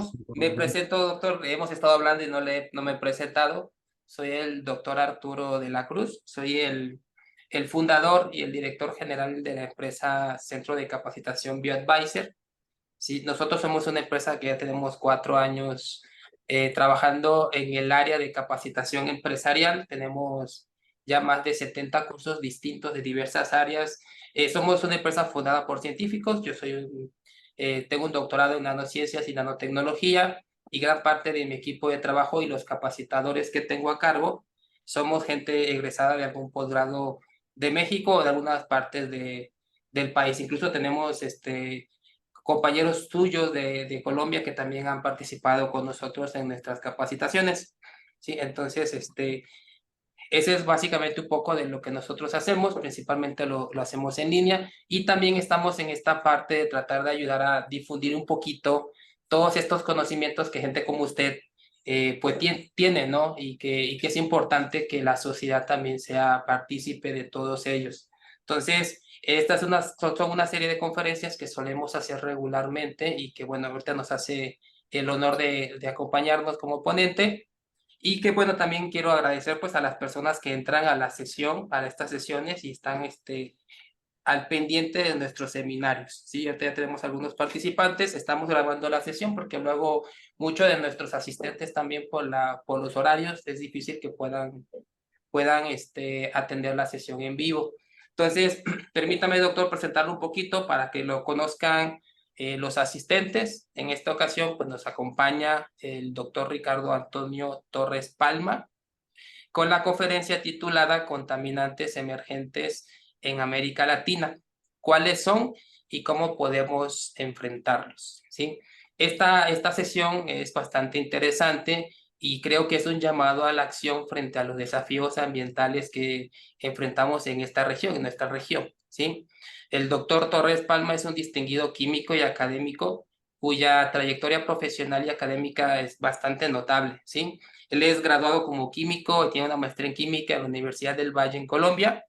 comenzamos. Me presento, doctor. Hemos estado hablando y no me he presentado. Soy el doctor Arturo de la Cruz. Soy el fundador y el director general de la empresa Centro de Capacitación BioAdvisor. Sí, nosotros somos una empresa que ya tenemos 4 años trabajando en el área de capacitación empresarial. Tenemos ya más de 70 cursos distintos de diversas áreas. Somos una empresa fundada por científicos. Tengo un doctorado en nanociencias y nanotecnología, y gran parte de mi equipo de trabajo y los capacitadores que tengo a cargo somos gente egresada de algún posgrado de México o de algunas partes del país. Incluso tenemos compañeros tuyos de Colombia que también han participado con nosotros en nuestras capacitaciones. Sí, entonces, ese es básicamente un poco de lo que nosotros hacemos. Principalmente lo hacemos en línea, y también estamos en esta parte de tratar de ayudar a difundir un poquito todos estos conocimientos que gente como usted pues tiene, ¿no? Y que es importante que la sociedad también sea partícipe de todos ellos. Entonces, estas son una serie de conferencias que solemos hacer regularmente, y que, bueno, ahorita nos hace el honor de acompañarnos como ponente. Y que, bueno, también quiero agradecer pues a las personas que entran a la sesión, a estas sesiones, y están al pendiente de nuestros seminarios. Sí, ahorita ya tenemos algunos participantes. Estamos grabando la sesión porque luego muchos de nuestros asistentes también por los horarios es difícil que puedan atender la sesión en vivo. Entonces, permítame, doctor, presentarlo un poquito para que lo conozcan los asistentes. En esta ocasión, pues nos acompaña el doctor Ricardo Antonio Torres Palma con la conferencia titulada Contaminantes emergentes en América Latina. ¿Cuáles son y cómo podemos enfrentarlos? ¿Sí? Esta sesión es bastante interesante, y creo que es un llamado a la acción frente a los desafíos ambientales que enfrentamos en esta región, en nuestra región. ¿Sí? El doctor Torres Palma es un distinguido químico y académico cuya trayectoria profesional y académica es bastante notable. ¿Sí? Él es graduado como químico y tiene una maestría en química en la Universidad del Valle en Colombia,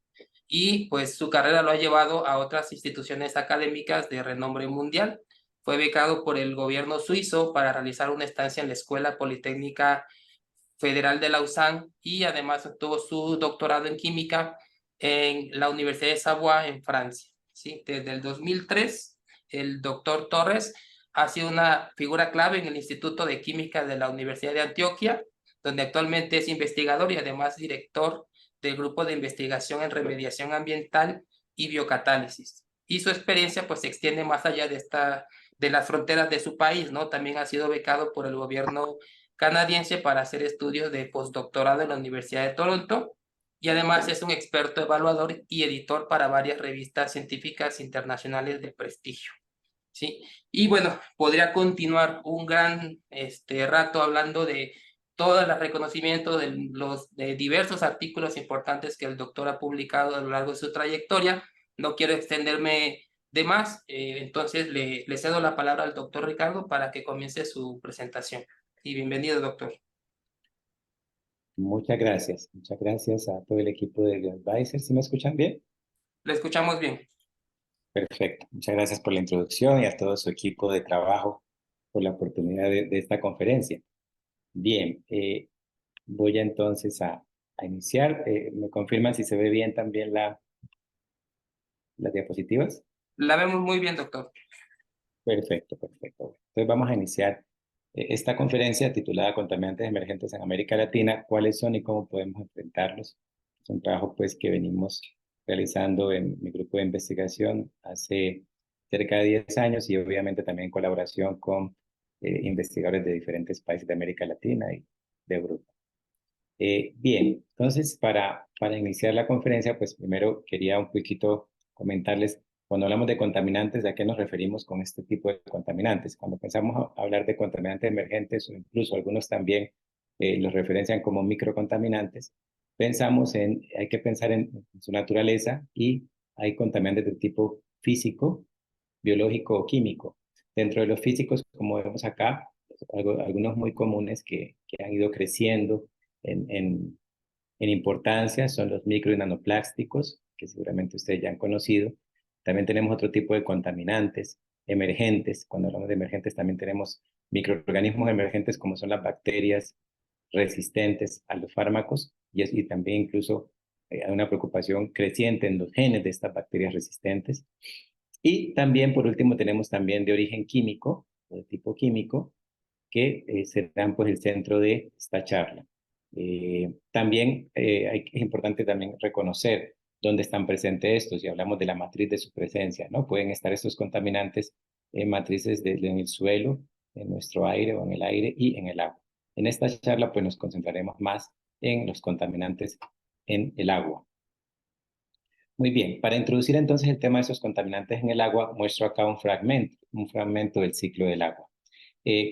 y pues su carrera lo ha llevado a otras instituciones académicas de renombre mundial. Fue becado por el gobierno suizo para realizar una estancia en la Escuela Politécnica Federal de Lausanne, y además obtuvo su doctorado en química en la Universidad de Savoie en Francia. ¿Sí? Desde el 2003, el doctor Torres ha sido una figura clave en el Instituto de Química de la Universidad de Antioquia, donde actualmente es investigador y además director del Grupo de Investigación en Remediación Ambiental y Biocatálisis. Y su experiencia pues se extiende más allá de las fronteras de su país, ¿no? También ha sido becado por el gobierno canadiense para hacer estudios de postdoctorado en la Universidad de Toronto, y además es un experto evaluador y editor para varias revistas científicas internacionales de prestigio. ¿Sí? Y bueno, podría continuar un gran rato hablando de todos los reconocimientos de diversos artículos importantes que el doctor ha publicado a lo largo de su trayectoria. No quiero extenderme de más, entonces le cedo la palabra al doctor Ricardo para que comience su presentación. Y bienvenido, doctor. Muchas gracias a todo el equipo de BioAdvisor. ¿Sí me escuchan bien? Le escuchamos bien. Perfecto. Muchas gracias por la introducción y a todo su equipo de trabajo por la oportunidad de esta conferencia. Bien, voy entonces a iniciar. ¿Me confirman si se ve bien también las diapositivas? La vemos muy bien, doctor. Perfecto, perfecto. Entonces vamos a iniciar esta conferencia titulada Contaminantes emergentes en América Latina, cuáles son y cómo podemos enfrentarlos. Es un trabajo pues que venimos realizando en mi grupo de investigación hace cerca de 10 años, y obviamente también en colaboración con investigadores de diferentes países de América Latina y de Europa. Bien, entonces para iniciar la conferencia, pues primero quería un poquito comentarles, cuando hablamos de contaminantes, ¿a qué nos referimos con este tipo de contaminantes? Cuando pensamos a hablar de contaminantes emergentes, o incluso algunos también los referencian como microcontaminantes, hay que pensar en su naturaleza, y hay contaminantes de tipo físico, biológico o químico. Dentro de los físicos, como vemos acá, algunos muy comunes que han ido creciendo en, en, en importancia son los micro y nanoplásticos, que seguramente ustedes ya han conocido. También tenemos otro tipo de contaminantes emergentes. Cuando hablamos de emergentes también tenemos microorganismos emergentes como son las bacterias resistentes a los fármacos y también incluso hay una preocupación creciente en los genes de estas bacterias resistentes. Y también, por último, tenemos también de origen químico, o de tipo químico, que serán pues el centro de esta charla. También es importante también reconocer dónde están presentes estos, y hablamos de la matriz de su presencia, ¿no? Pueden estar estos contaminantes en matrices en el suelo, en nuestro aire o en el aire y en el agua. En esta charla pues nos concentraremos más en los contaminantes en el agua. Muy bien, para introducir entonces el tema de esos contaminantes en el agua, muestro acá un fragmento del ciclo del agua.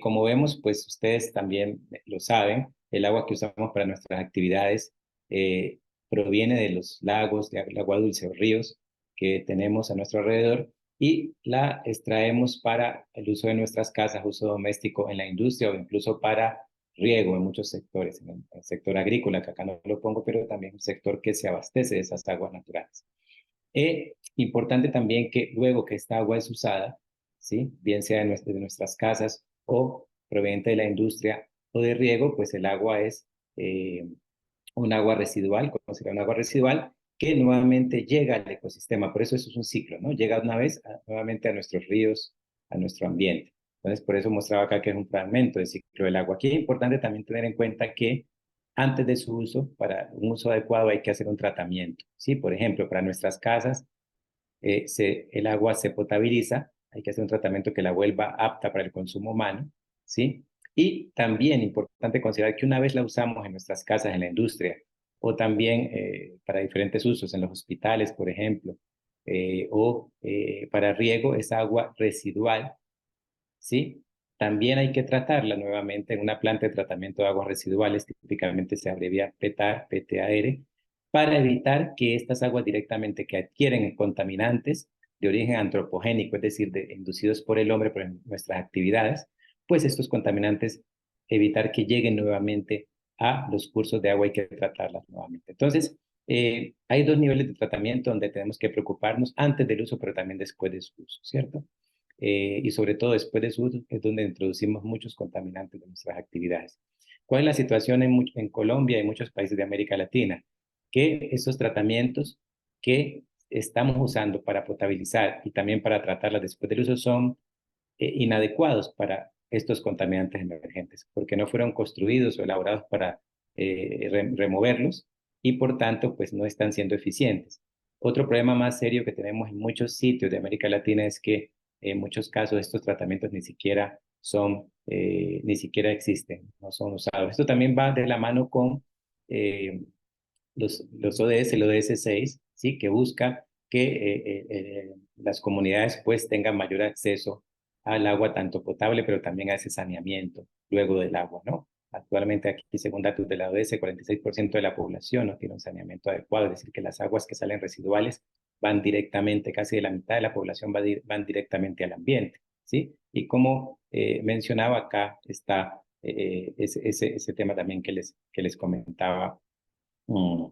Como vemos, pues ustedes también lo saben, el agua que usamos para nuestras actividades eh, proviene de los lagos, del agua dulce o ríos que tenemos a nuestro alrededor y la extraemos para el uso de nuestras casas, uso doméstico en la industria o incluso para riego en muchos sectores, en el sector agrícola, que acá no lo pongo, pero también un sector que se abastece de esas aguas naturales. Importante también que luego que esta agua es usada, ¿sí? Bien sea de nuestras casas o proveniente de la industria o de riego, pues el agua es un agua residual, considerada un agua residual, que nuevamente llega al ecosistema. Por eso es un ciclo, ¿no? Llega una vez nuevamente a nuestros ríos, a nuestro ambiente. Entonces, por eso mostraba acá que es un fragmento del ciclo del agua. Aquí es importante también tener en cuenta que antes de su uso, para un uso adecuado hay que hacer un tratamiento, ¿sí? Por ejemplo, para nuestras casas, el agua se potabiliza, hay que hacer un tratamiento que la vuelva apta para el consumo humano, ¿sí? Y también importante considerar que una vez la usamos en nuestras casas, en la industria, o también para diferentes usos, en los hospitales, por ejemplo, o para riego, esa agua residual, ¿sí? También hay que tratarla nuevamente en una planta de tratamiento de aguas residuales, típicamente se abrevia PETAR, PTAR, para evitar que estas aguas directamente que adquieren contaminantes de origen antropogénico, es decir, inducidos por el hombre por nuestras actividades, pues estos contaminantes evitar que lleguen nuevamente a los cursos de agua, hay que tratarlas nuevamente. Entonces, hay dos niveles de tratamiento donde tenemos que preocuparnos antes del uso, pero también después de su uso, ¿cierto? Y sobre todo después de su uso es donde introducimos muchos contaminantes de nuestras actividades. ¿Cuál es la situación en Colombia y muchos países de América Latina? Que esos tratamientos que estamos usando para potabilizar y también para tratarlas después del uso son inadecuados para estos contaminantes emergentes, porque no fueron construidos o elaborados para removerlos y por tanto pues no están siendo eficientes. Otro problema más serio que tenemos en muchos sitios de América Latina es que en muchos casos estos tratamientos ni siquiera existen, no son usados. Esto también va de la mano con eh, los ODS, el ODS 6, ¿sí? Que busca que las comunidades pues tengan mayor acceso al agua tanto potable, pero también a ese saneamiento luego del agua, ¿no? Actualmente aquí, según datos de la ODS, 46% de la población no tiene un saneamiento adecuado, es decir, que las aguas que salen residuales van directamente, casi de la mitad de la población van directamente al ambiente, ¿sí? Y como mencionaba acá, está ese tema también que les comentaba mm,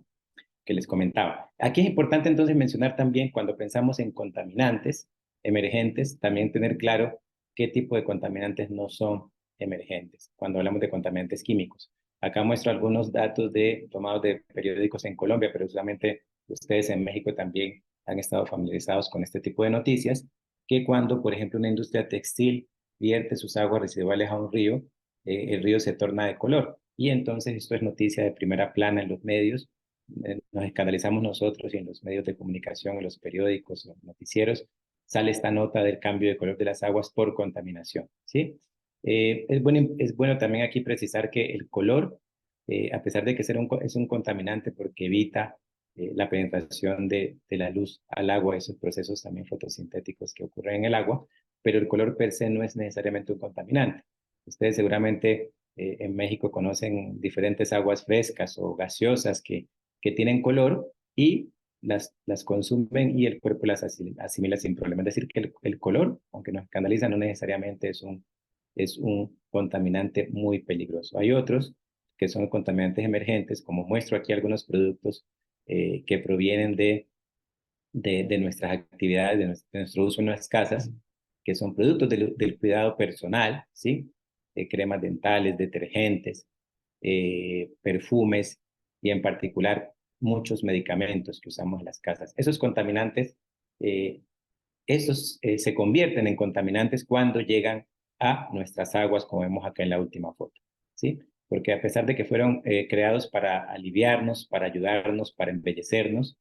que les comentaba. Aquí es importante entonces mencionar también cuando pensamos en contaminantes emergentes, también tener claro qué tipo de contaminantes no son emergentes, cuando hablamos de contaminantes químicos. Acá muestro algunos datos tomados de periódicos en Colombia, pero seguramente ustedes en México también han estado familiarizados con este tipo de noticias, que cuando, por ejemplo, una industria textil vierte sus aguas residuales a un río, el río se torna de color. Y entonces esto es noticia de primera plana en los medios, nos escandalizamos nosotros y en los medios de comunicación, en los periódicos, en los noticieros, sale esta nota del cambio de color de las aguas por contaminación, ¿sí? Es bueno también aquí precisar que el color, a pesar de que es un contaminante porque evita la penetración de la luz al agua, esos procesos también fotosintéticos que ocurren en el agua, pero el color per se no es necesariamente un contaminante. Ustedes seguramente en México conocen diferentes aguas frescas o gaseosas que tienen color y las consumen y el cuerpo las asimila sin problema. Es decir, que el color, aunque nos escandaliza, no necesariamente es un contaminante muy peligroso. Hay otros que son contaminantes emergentes, como muestro aquí algunos productos que provienen de nuestras actividades, de nuestro uso en nuestras casas, que son productos del cuidado personal, ¿sí? cremas dentales, detergentes, perfumes y en particular muchos medicamentos que usamos en las casas. Esos contaminantes, se convierten en contaminantes cuando llegan a nuestras aguas, como vemos acá en la última foto, ¿sí? Porque a pesar de que fueron creados para aliviarnos, para ayudarnos, para embellecernos,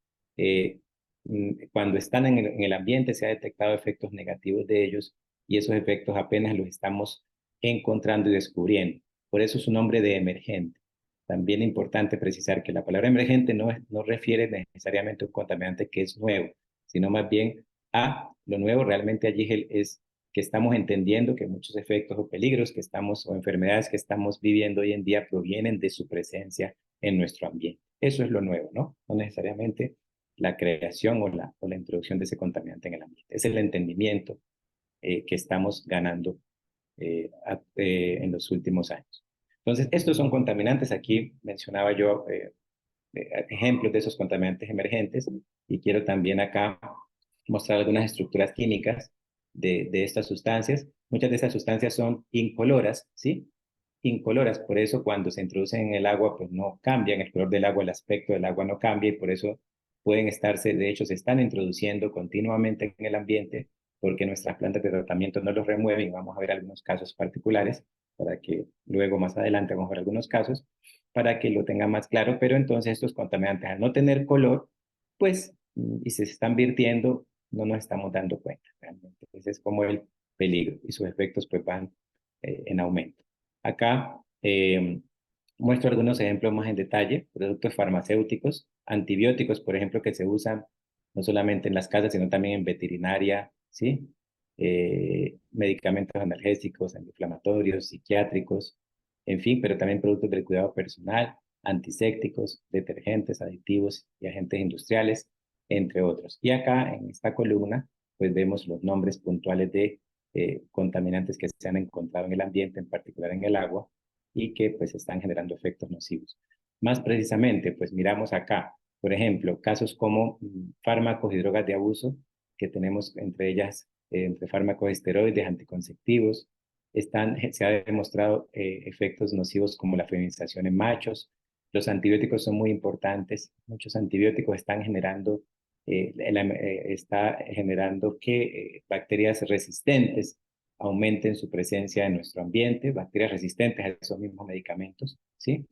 cuando están en el ambiente se ha detectado efectos negativos de ellos y esos efectos apenas los estamos encontrando y descubriendo. Por eso su nombre de emergente. También es importante precisar que la palabra emergente no refiere necesariamente a un contaminante que es nuevo, sino más bien a lo nuevo realmente allí es que estamos entendiendo que muchos efectos o peligros o enfermedades que estamos viviendo hoy en día provienen de su presencia en nuestro ambiente. Eso es lo nuevo, ¿no? No necesariamente la creación o la introducción de ese contaminante en el ambiente. Es el entendimiento que estamos ganando en los últimos años. Entonces, estos son contaminantes. Aquí mencionaba yo ejemplos de esos contaminantes emergentes y quiero también acá mostrar algunas estructuras químicas de estas sustancias. Muchas de estas sustancias son incoloras, ¿sí? Incoloras, por eso cuando se introducen en el agua, pues no cambian el color del agua, el aspecto del agua no cambia y por eso pueden estarse, de hecho se están introduciendo continuamente en el ambiente porque nuestras plantas de tratamiento no los remueven. Vamos a ver algunos casos particulares para que luego más adelante vamos a ver algunos casos para que lo tengan más claro, pero entonces estos contaminantes al no tener color, pues, y se están virtiendo, no nos estamos dando cuenta realmente. Ese es como el peligro y sus efectos pues van en aumento. Acá muestro algunos ejemplos más en detalle, productos farmacéuticos, antibióticos, por ejemplo, que se usan no solamente en las casas, sino también en veterinaria, ¿sí? Medicamentos analgésicos, antiinflamatorios, psiquiátricos, en fin, pero también productos del cuidado personal, antisépticos, detergentes, aditivos y agentes industriales, entre otros. Y acá en esta columna, pues vemos los nombres puntuales de contaminantes que se han encontrado en el ambiente, en particular en el agua, y que pues están generando efectos nocivos. Más precisamente, pues miramos acá, por ejemplo, casos como fármacos y drogas de abuso, que tenemos entre ellas, entre fármacos esteroides, anticonceptivos, se ha demostrado efectos nocivos como la feminización en machos. Los antibióticos son muy importantes. Muchos antibióticos están generando, está generando que bacterias resistentes aumenten su presencia en nuestro ambiente, bacterias resistentes a esos mismos medicamentos, ¿sí?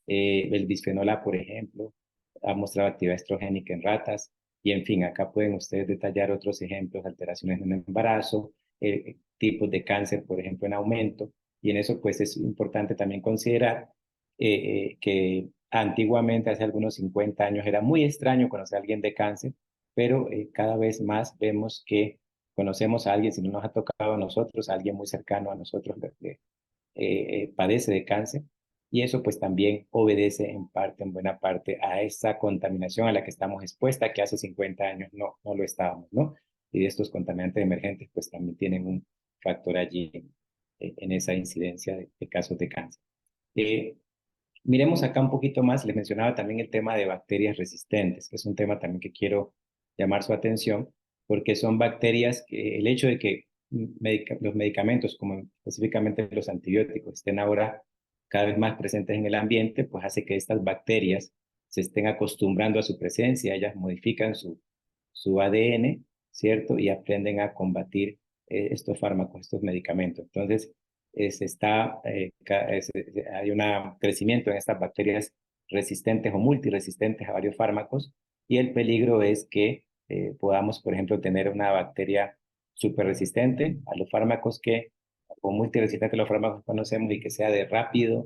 El bisfenol A, por ejemplo, ha mostrado actividad estrogénica en ratas, y en fin, acá pueden ustedes detallar otros ejemplos, alteraciones en el embarazo, tipos de cáncer, por ejemplo, en aumento, y en eso pues es importante también considerar que antiguamente, hace algunos 50 años, era muy extraño conocer a alguien de cáncer, pero cada vez más vemos que conocemos a alguien, si no nos ha tocado a nosotros, a alguien muy cercano a nosotros padece de cáncer, y eso pues también obedece en parte, en buena parte, a esa contaminación a la que estamos expuesta, que hace 50 años no lo estábamos, ¿no? Y de estos contaminantes emergentes pues también tienen un factor allí en esa incidencia de casos de cáncer. Miremos acá un poquito más, les mencionaba también el tema de bacterias resistentes, que es un tema también que quiero llamar su atención, porque son bacterias que el hecho de que los medicamentos, como específicamente los antibióticos, estén ahora cada vez más presentes en el ambiente, pues hace que estas bacterias se estén acostumbrando a su presencia, ellas modifican su ADN, ¿cierto? Y aprenden a combatir estos fármacos, estos medicamentos. Entonces, hay un crecimiento en estas bacterias resistentes o multiresistentes a varios fármacos, y el peligro es que podamos, por ejemplo, tener una bacteria súper resistente a los fármacos o multiresistente a los fármacos que conocemos y que sea de rápida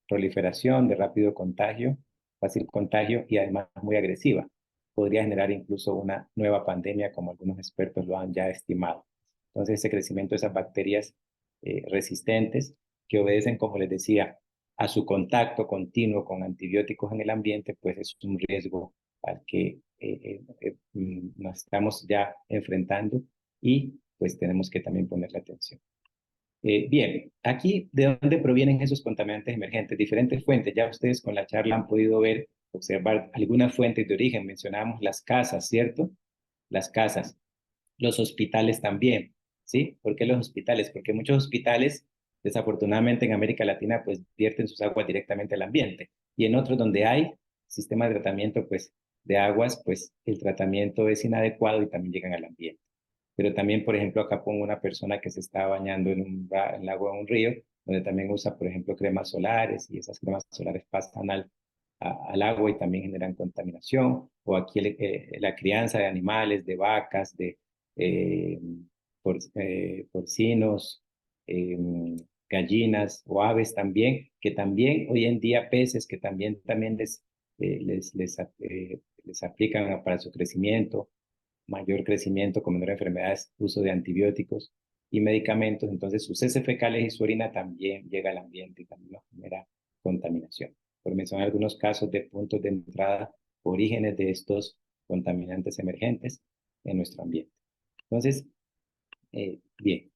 proliferación, de rápido contagio, fácil contagio y además muy agresiva. Podría generar incluso una nueva pandemia, como algunos expertos lo han ya estimado. Entonces, ese crecimiento de esas bacterias resistentes que obedecen, como les decía, a su contacto continuo con antibióticos en el ambiente, pues es un riesgo al que nos estamos ya enfrentando y pues tenemos que también ponerle atención. Bien, aquí, ¿de dónde provienen esos contaminantes emergentes? Diferentes fuentes. Ya ustedes con la charla han podido ver, observar algunas fuentes de origen. Mencionábamos las casas, ¿cierto? Las casas, los hospitales también, ¿sí? ¿Por qué los hospitales? Porque muchos hospitales, desafortunadamente en América Latina, pues vierten sus aguas directamente al ambiente. Y en otros donde hay sistema de tratamiento, pues de aguas, pues el tratamiento es inadecuado y también llegan al ambiente. Pero también, por ejemplo, acá pongo una persona que se está bañando en en el agua de un río, donde también usa, por ejemplo, cremas solares y esas cremas solares pasan al agua y también generan contaminación. O aquí la crianza de animales, de vacas, de eh, porcinos, eh, gallinas o aves también, que también hoy en día peces que también les aplican para su crecimiento, mayor crecimiento, con menor enfermedades, uso de antibióticos y medicamentos. Entonces, sus heces fecales y su orina también llega al ambiente y también nos genera contaminación. Por mencionar algunos casos de puntos de entrada, orígenes de estos contaminantes emergentes en nuestro ambiente. Entonces, bien.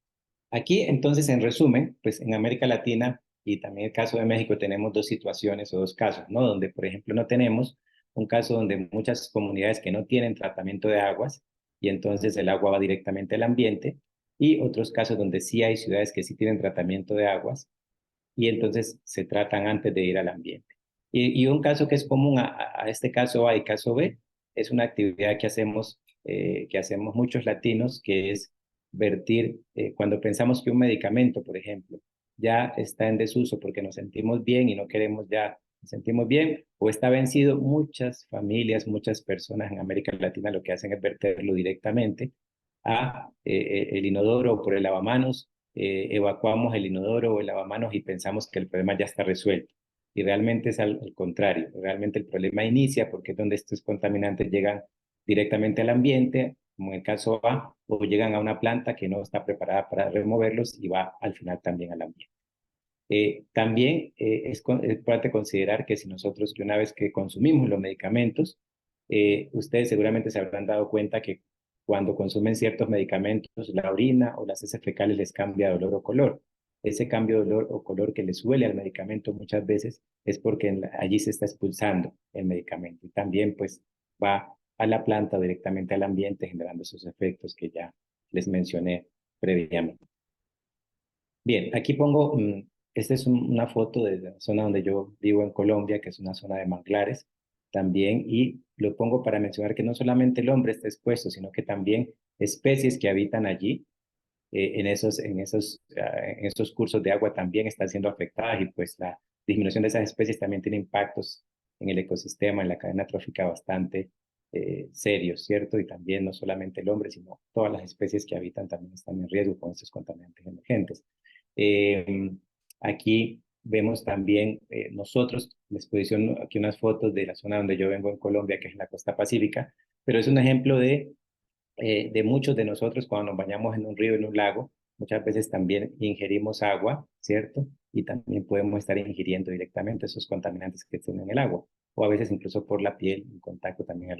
Aquí, entonces, en resumen, pues en América Latina y también el caso de México tenemos dos situaciones o dos casos, ¿no? Donde, por ejemplo, no tenemos un caso donde muchas comunidades que no tienen tratamiento de aguas y entonces el agua va directamente al ambiente, y otros casos donde sí hay ciudades que sí tienen tratamiento de aguas y entonces se tratan antes de ir al ambiente. Y un caso que es común a este caso A y caso B es una actividad que hacemos muchos latinos, que es vertir, cuando pensamos que un medicamento, por ejemplo, ya está en desuso porque nos sentimos bien y no queremos ya, nos sentimos bien, o está vencido, muchas familias, muchas personas en América Latina lo que hacen es verterlo directamente a el inodoro o por el lavamanos. Evacuamos el inodoro o el lavamanos y pensamos que el problema ya está resuelto. Y realmente es al contrario. Realmente el problema inicia porque es donde estos contaminantes llegan directamente al ambiente, como en el caso A, o llegan a una planta que no está preparada para removerlos y va al final también al ambiente. También es importante considerar que si nosotros, que una vez que consumimos los medicamentos, ustedes seguramente se habrán dado cuenta que cuando consumen ciertos medicamentos, la orina o las heces fecales les cambia de olor o color. Ese cambio de olor o color que les huele al medicamento muchas veces es porque allí se está expulsando el medicamento y también pues va a la planta directamente al ambiente generando esos efectos que ya les mencioné previamente. Bien, aquí pongo, esta es una foto de la zona donde yo vivo en Colombia, que es una zona de manglares también, y lo pongo para mencionar que no solamente el hombre está expuesto, sino que también especies que habitan allí, en esos cursos de agua también están siendo afectadas, y pues la disminución de esas especies también tiene impactos en el ecosistema, en la cadena trófica bastante serios, ¿cierto? Y también no solamente el hombre, sino todas las especies que habitan también están en riesgo con estos contaminantes emergentes. Eh, Aquí vemos también nosotros, les posiciono aquí unas fotos de la zona donde yo vengo en Colombia, que es en la costa pacífica, pero es un ejemplo de muchos de nosotros cuando nos bañamos en un río, en un lago, muchas veces también ingerimos agua, ¿cierto? Y también podemos estar ingiriendo directamente esos contaminantes que estén en el agua, o a veces incluso por la piel, en contacto también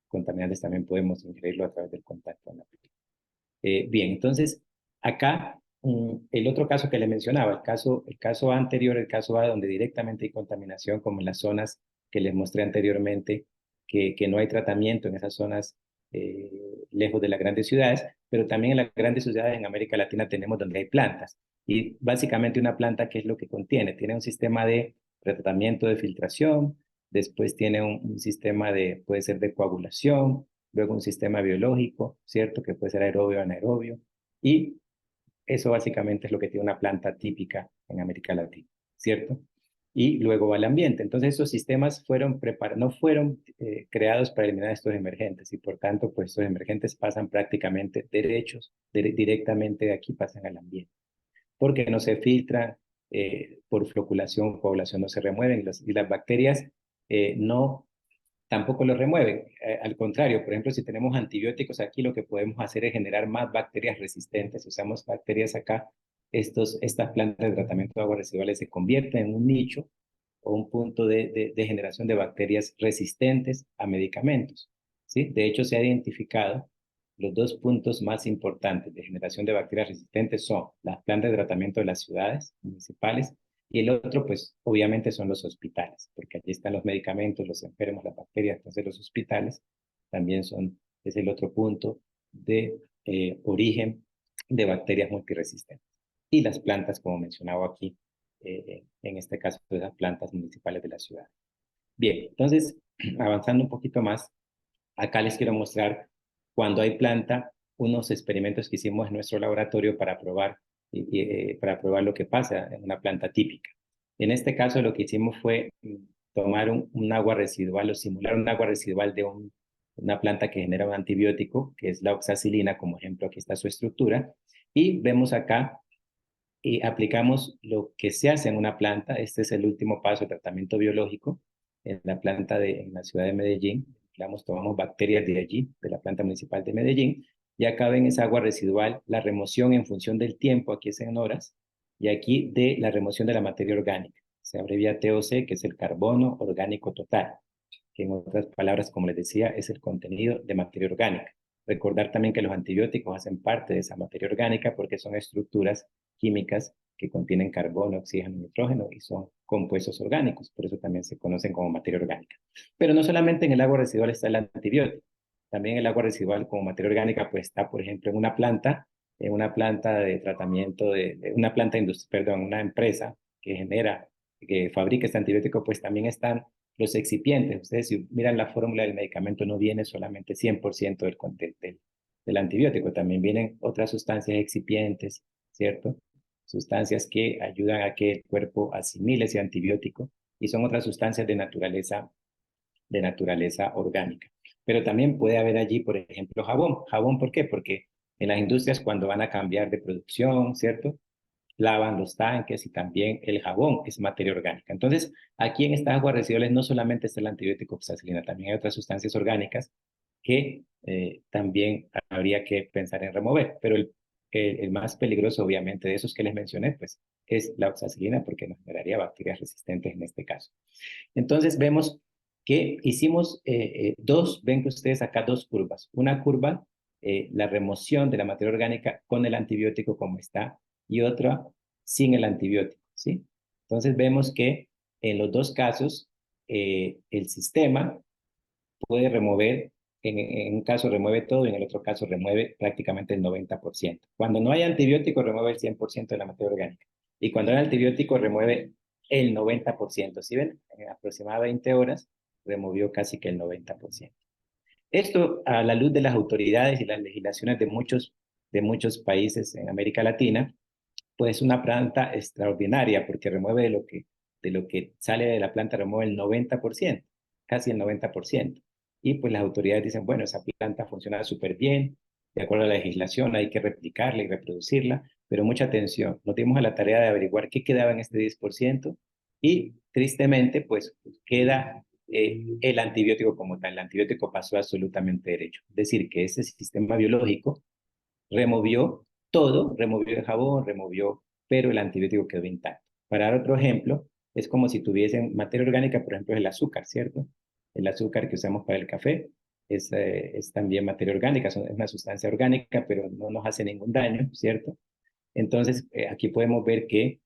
contaminantes también podemos ingerirlo a través del contacto en la piel. Bien, entonces acá el otro caso que le mencionaba, el caso anterior, el caso A, donde directamente hay contaminación, como en las zonas que les mostré anteriormente, que no hay tratamiento en esas zonas lejos de las grandes ciudades, pero también en las grandes ciudades en América Latina tenemos donde hay plantas. Y básicamente una planta, ¿qué es lo que contiene? Tiene un sistema de tratamiento de filtración, después tiene un sistema puede ser de coagulación, luego un sistema biológico, ¿cierto? Que puede ser aerobio o anaerobio. Y eso básicamente es lo que tiene una planta típica en América Latina, ¿cierto? Y luego va al ambiente. Entonces, esos sistemas no fueron creados para eliminar estos emergentes y por tanto, pues estos emergentes pasan prácticamente directamente de aquí, pasan al ambiente, porque no se filtran, por floculación, coagulación no se remueven y las bacterias no tampoco lo remueven. Al contrario, por ejemplo, si tenemos antibióticos aquí, lo que podemos hacer es generar más bacterias resistentes. Usamos bacterias acá. Estas plantas de tratamiento de aguas residuales se convierten en un nicho o un punto de generación de bacterias resistentes a medicamentos, ¿sí? De hecho, se ha identificado los dos puntos más importantes de generación de bacterias resistentes son las plantas de tratamiento de las ciudades municipales y el otro, pues obviamente son los hospitales, porque allí están los medicamentos, los enfermos, las bacterias. Entonces los hospitales también es el otro punto de origen de bacterias multiresistentes. Y las plantas, como mencionaba aquí, en este caso, de las plantas municipales de la ciudad. Bien, entonces, avanzando un poquito más, acá les quiero mostrar cuando hay planta, unos experimentos que hicimos en nuestro laboratorio para probar lo que pasa en una planta típica. En este caso, lo que hicimos fue tomar un agua residual o simular un agua residual de una planta que genera un antibiótico, que es la oxacilina, como ejemplo, aquí está su estructura, y vemos acá y aplicamos lo que se hace en una planta. Este es el último paso de tratamiento biológico en la planta en la ciudad de Medellín. Tomamos bacterias de allí, de la planta municipal de Medellín, y acá ven esa agua residual, la remoción en función del tiempo, aquí es en horas, y aquí de la remoción de la materia orgánica. Se abrevia TOC, que es el carbono orgánico total, que en otras palabras, como les decía, es el contenido de materia orgánica. Recordar también que los antibióticos hacen parte de esa materia orgánica porque son estructuras químicas que contienen carbono, oxígeno, nitrógeno y son compuestos orgánicos, por eso también se conocen como materia orgánica. Pero no solamente en el agua residual está el antibiótico, también el agua residual como materia orgánica pues está, por ejemplo, en una planta de tratamiento, de una planta industrial, perdón, una empresa que genera, que fabrica este antibiótico, pues también están los excipientes. Ustedes si miran la fórmula del medicamento no viene solamente 100% del antibiótico, también vienen otras sustancias excipientes, ¿cierto? Sustancias que ayudan a que el cuerpo asimile ese antibiótico y son otras sustancias de naturaleza orgánica. Pero también puede haber allí, por ejemplo, jabón. ¿Jabón por qué? Porque en las industrias cuando van a cambiar de producción, ¿cierto? Lavan los tanques y también el jabón es materia orgánica. Entonces, aquí en estas aguas residuales no solamente está el antibiótico oxacilina, también hay otras sustancias orgánicas que también habría que pensar en remover. Pero el más peligroso, obviamente, de esos que les mencioné, pues es la oxacilina porque nos generaría bacterias resistentes en este caso. Entonces, vemos que hicimos ven que ustedes acá dos curvas. Una curva, la remoción de la materia orgánica con el antibiótico como está, y otra sin el antibiótico, ¿sí? Entonces vemos que en los dos casos el sistema puede remover, en un caso remueve todo y en el otro caso remueve prácticamente el 90%. Cuando no hay antibiótico remueve el 100% de la materia orgánica y cuando hay antibiótico remueve el 90%. ¿Sí ven? En aproximadamente 20 horas removió casi que el 90%. Esto a la luz de las autoridades y las legislaciones de muchos países en América Latina, pues una planta extraordinaria porque remueve de lo que sale de la planta, remueve el 90%, casi el 90%. Y pues las autoridades dicen, bueno, esa planta funciona súper bien, de acuerdo a la legislación, hay que replicarla y reproducirla, pero mucha atención, nos dimos a la tarea de averiguar qué quedaba en este 10% y tristemente pues queda el antibiótico como tal. El antibiótico pasó absolutamente derecho. Es decir, que ese sistema biológico removió todo, removió el jabón, pero el antibiótico quedó intacto. Para dar otro ejemplo, es como si tuviesen materia orgánica, por ejemplo, el azúcar, ¿cierto? El azúcar que usamos para el café es también materia orgánica, es una sustancia orgánica, pero no nos hace ningún daño, ¿cierto? Entonces, aquí podemos ver que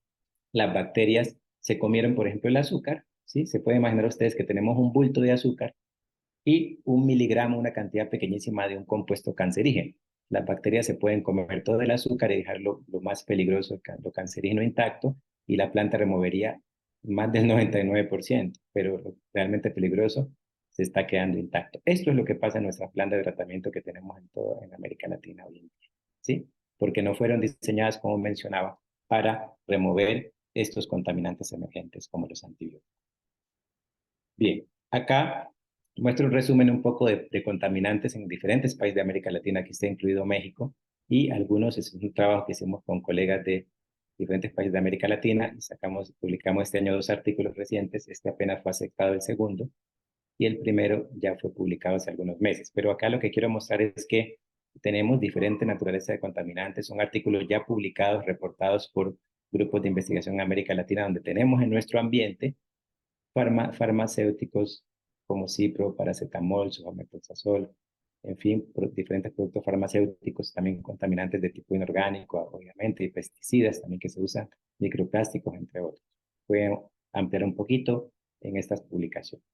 las bacterias se comieron, por ejemplo, el azúcar, ¿sí? Se puede imaginar ustedes que tenemos un bulto de azúcar y 1 miligramo, una cantidad pequeñísima de un compuesto cancerígeno. Las bacterias se pueden comer todo el azúcar y dejarlo lo más peligroso, lo cancerígeno intacto, y la planta removería más del 99%, pero lo realmente peligroso se está quedando intacto. Esto es lo que pasa en nuestra planta de tratamiento que tenemos en América Latina hoy en día, ¿sí? Porque no fueron diseñadas, como mencionaba, para remover estos contaminantes emergentes como los antibióticos. Bien, acá muestro un resumen un poco de contaminantes en diferentes países de América Latina, aquí está incluido México, y algunos es un trabajo que hicimos con colegas de diferentes países de América Latina, y publicamos este año 2 artículos recientes, este apenas fue aceptado el segundo, y el primero ya fue publicado hace algunos meses. Pero acá lo que quiero mostrar es que tenemos diferente naturaleza de contaminantes, son artículos ya publicados, reportados por grupos de investigación en América Latina, donde tenemos en nuestro ambiente farmacéuticos como cipro, paracetamol, sulfamethoxazol, en fin, diferentes productos farmacéuticos, también contaminantes de tipo inorgánico, obviamente, y pesticidas también que se usan, microplásticos, entre otros. Pueden ampliar un poquito en estas publicaciones.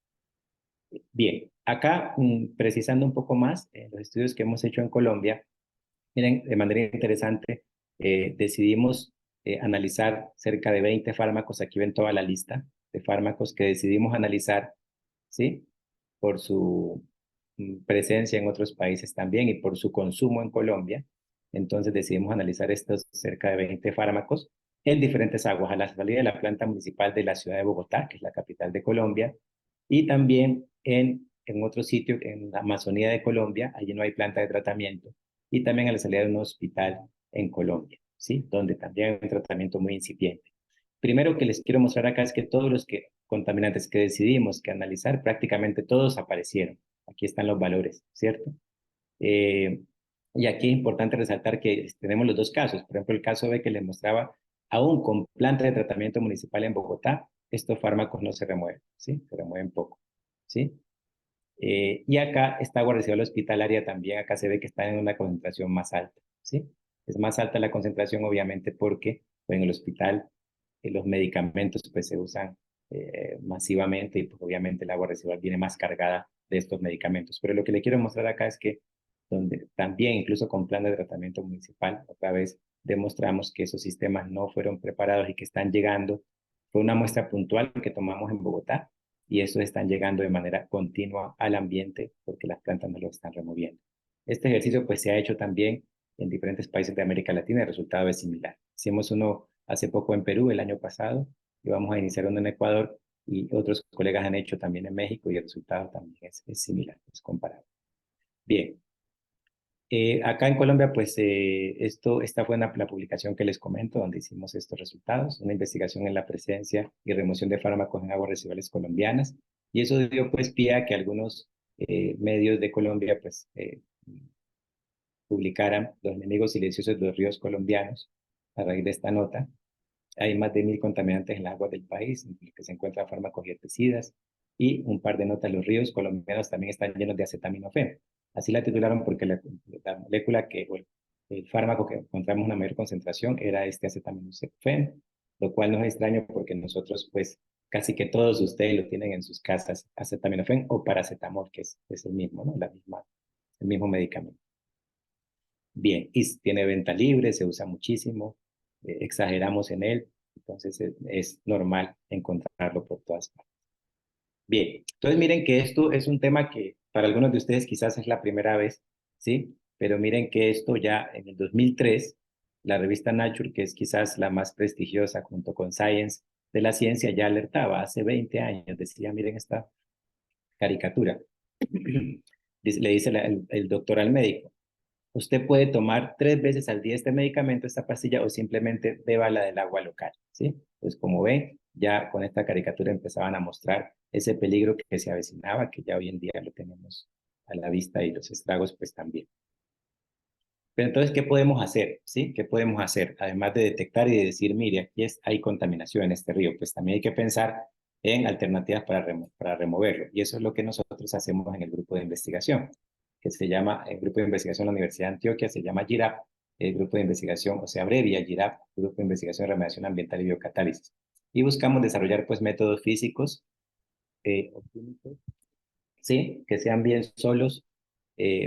Bien, acá precisando un poco más, los estudios que hemos hecho en Colombia, Miren, de manera interesante, decidimos analizar cerca de 20 fármacos, aquí ven toda la lista de fármacos que decidimos analizar, ¿sí? Por su presencia en otros países también y por su consumo en Colombia. Entonces decidimos analizar estos cerca de 20 fármacos en diferentes aguas, a la salida de la planta municipal de la ciudad de Bogotá, que es la capital de Colombia, y también en otro sitio, en la Amazonía de Colombia, allí no hay planta de tratamiento, y también a la salida de un hospital en Colombia, ¿sí? Donde también hay un tratamiento muy incipiente. Primero que les quiero mostrar acá es que todos los contaminantes que decidimos que analizar, prácticamente todos aparecieron. Aquí están los valores, ¿cierto? Eh, y aquí es importante resaltar que tenemos los dos casos. Por ejemplo, el caso B que les mostraba, aún con planta de tratamiento municipal en Bogotá, estos fármacos no se remueven, ¿sí? Se remueven poco, ¿sí? Y acá esta agua residual hospitalaria también, acá se ve que está en una concentración más alta, ¿sí? Es más alta la concentración, obviamente, porque pues, en el hospital los medicamentos pues, se usan masivamente y pues, obviamente el agua residual viene más cargada de estos medicamentos. Pero lo que le quiero mostrar acá es que donde también, incluso con plan de tratamiento municipal, otra vez demostramos que esos sistemas no fueron preparados y que están llegando. Fue una muestra puntual que tomamos en Bogotá y estos están llegando de manera continua al ambiente porque las plantas no lo están removiendo. Este ejercicio pues se ha hecho también en diferentes países de América Latina y el resultado es similar. Hicimos uno hace poco en Perú el año pasado y vamos a iniciar uno en Ecuador y otros colegas han hecho también en México y el resultado también es similar, es comparable. Bien, acá en Colombia, pues esta fue la publicación que les comento, donde hicimos estos resultados, una investigación en la presencia y remoción de fármacos en aguas residuales colombianas, y eso dio pues pie a que algunos medios de Colombia pues publicaran los enemigos silenciosos de los ríos colombianos a raíz de esta nota. Hay más de 1.000 contaminantes en las aguas del país, en los que se encuentran fármacos y herbicidas, y un par de notas, los ríos colombianos también están llenos de acetaminofén. Así la titularon porque la molécula o el fármaco que encontramos una mayor concentración era este acetaminofén, lo cual no es extraño porque nosotros, pues, casi que todos ustedes lo tienen en sus casas, acetaminofén o paracetamol, que es el mismo, ¿no? El mismo medicamento. Bien, y tiene venta libre, se usa muchísimo, exageramos en él, entonces es normal encontrarlo por todas partes. Bien, entonces miren que esto es un tema que para algunos de ustedes quizás es la primera vez, ¿sí? Pero miren que esto ya en el 2003, la revista Nature, que es quizás la más prestigiosa junto con Science de la ciencia, ya alertaba hace 20 años, decía, miren esta caricatura. Le dice el doctor al médico, usted puede tomar 3 veces al día este medicamento, esta pastilla, o simplemente beba la del agua local, ¿sí? Pues como ven, ya con esta caricatura empezaban a mostrar ese peligro que se avecinaba, que ya hoy en día lo tenemos a la vista y los estragos pues también. Pero entonces, ¿qué podemos hacer? ¿Sí? ¿Qué podemos hacer? Además de detectar y de decir, mire, hay contaminación en este río, pues también hay que pensar en alternativas para removerlo. Y eso es lo que nosotros hacemos en el grupo de investigación, que se llama, el grupo de investigación de la Universidad de Antioquia, se llama GIRAP, el grupo de investigación, o se abrevia GIRAP, Grupo de Investigación de Remediación Ambiental y Biocatálisis. Y buscamos desarrollar pues métodos físicos o químicos, ¿sí? Que sean bien solos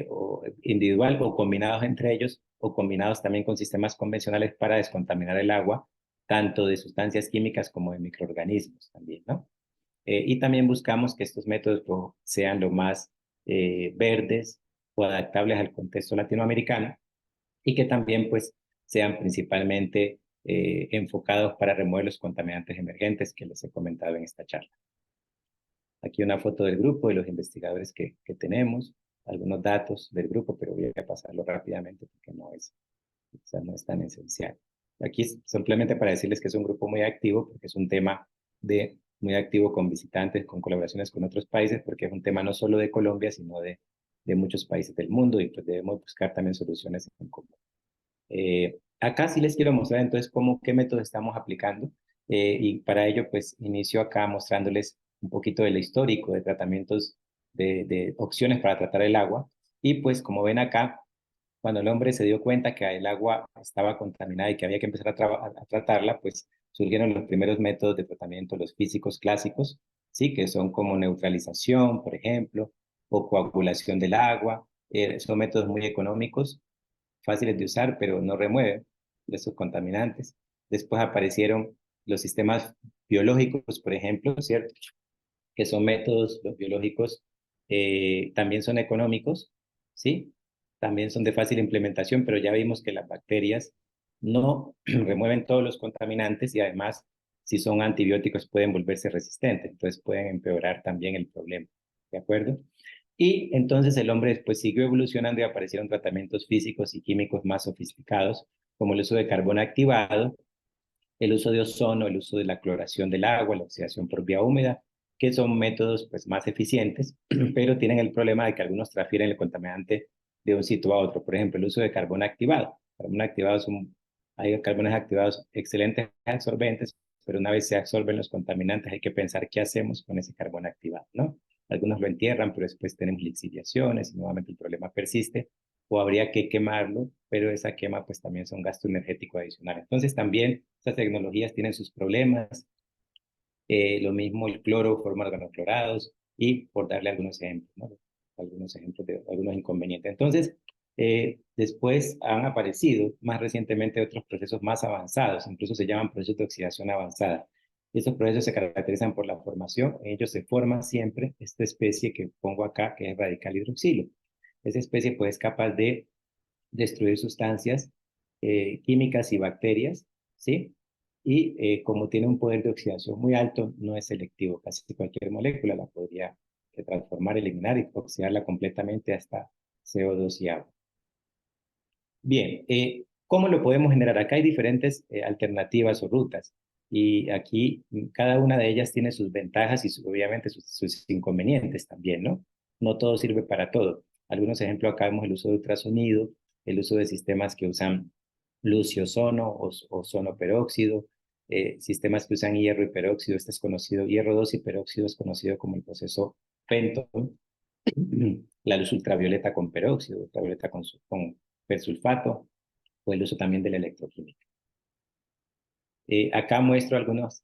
o individual o combinados entre ellos o combinados también con sistemas convencionales para descontaminar el agua, tanto de sustancias químicas como de microorganismos también, ¿no? Y también buscamos que estos métodos sean lo más verdes o adaptables al contexto latinoamericano y que también pues sean principalmente enfocados para remover los contaminantes emergentes que les he comentado en esta charla. Aquí una foto del grupo, de los investigadores que tenemos, algunos datos del grupo, pero voy a pasarlo rápidamente porque no es tan esencial. Aquí simplemente para decirles que es un grupo muy activo, porque es un tema muy activo con visitantes, con colaboraciones con otros países, porque es un tema no solo de Colombia, sino de muchos países del mundo y pues debemos buscar también soluciones en común. Acá sí les quiero mostrar entonces qué métodos estamos aplicando y para ello pues inicio acá mostrándoles un poquito del histórico de tratamientos de opciones para tratar el agua y pues como ven acá, cuando el hombre se dio cuenta que el agua estaba contaminada y que había que empezar a tratarla, pues surgieron los primeros métodos de tratamiento, los físicos clásicos, ¿sí? Que son como neutralización, por ejemplo, o coagulación del agua, son métodos muy económicos, fáciles de usar, pero no remueven esos contaminantes. Después aparecieron los sistemas biológicos, por ejemplo, ¿cierto? Que son métodos los biológicos, también son económicos, ¿sí? También son de fácil implementación, pero ya vimos que las bacterias no remueven todos los contaminantes y además, si son antibióticos, pueden volverse resistentes, entonces pueden empeorar también el problema, ¿de acuerdo? Y entonces el hombre después siguió evolucionando y aparecieron tratamientos físicos y químicos más sofisticados, como el uso de carbón activado, el uso de ozono, el uso de la cloración del agua, la oxidación por vía húmeda, que son métodos pues, más eficientes, pero tienen el problema de que algunos transfieren el contaminante de un sitio a otro. Por ejemplo, el uso de carbón activado. Carbón activado hay carbones activados excelentes absorbentes, pero una vez se absorben los contaminantes hay que pensar qué hacemos con ese carbón activado, ¿no? Algunos lo entierran, pero después tenemos lixiviaciones y nuevamente el problema persiste, o habría que quemarlo, pero esa quema pues también es un gasto energético adicional. Entonces también estas tecnologías tienen sus problemas, lo mismo el cloro forma organoclorados y por darle algunos ejemplos, ¿no? Algunos ejemplos de algunos inconvenientes. Entonces, después han aparecido más recientemente otros procesos más avanzados, incluso se llaman procesos de oxidación avanzada. Y estos procesos se caracterizan por la formación, en ellos se forma siempre esta especie que pongo acá, que es radical hidroxilo. Esa especie pues es capaz de destruir sustancias químicas y bacterias, ¿sí? Y como tiene un poder de oxidación muy alto, no es selectivo. Casi cualquier molécula la podría transformar, eliminar y oxidarla completamente hasta CO2 y agua. Bien, ¿cómo lo podemos generar? Acá hay diferentes alternativas o rutas. Y aquí cada una de ellas tiene sus ventajas y obviamente sus inconvenientes también, ¿no? No todo sirve para todo. Algunos ejemplos acá vemos el uso de ultrasonido, el uso de sistemas que usan luz y ozono o ozono peróxido, sistemas que usan hierro y peróxido. Este es conocido, hierro 2 y peróxido es conocido como el proceso Fenton. La luz ultravioleta con peróxido, ultravioleta con persulfato, o el uso también de la electroquímica. Acá muestro algunos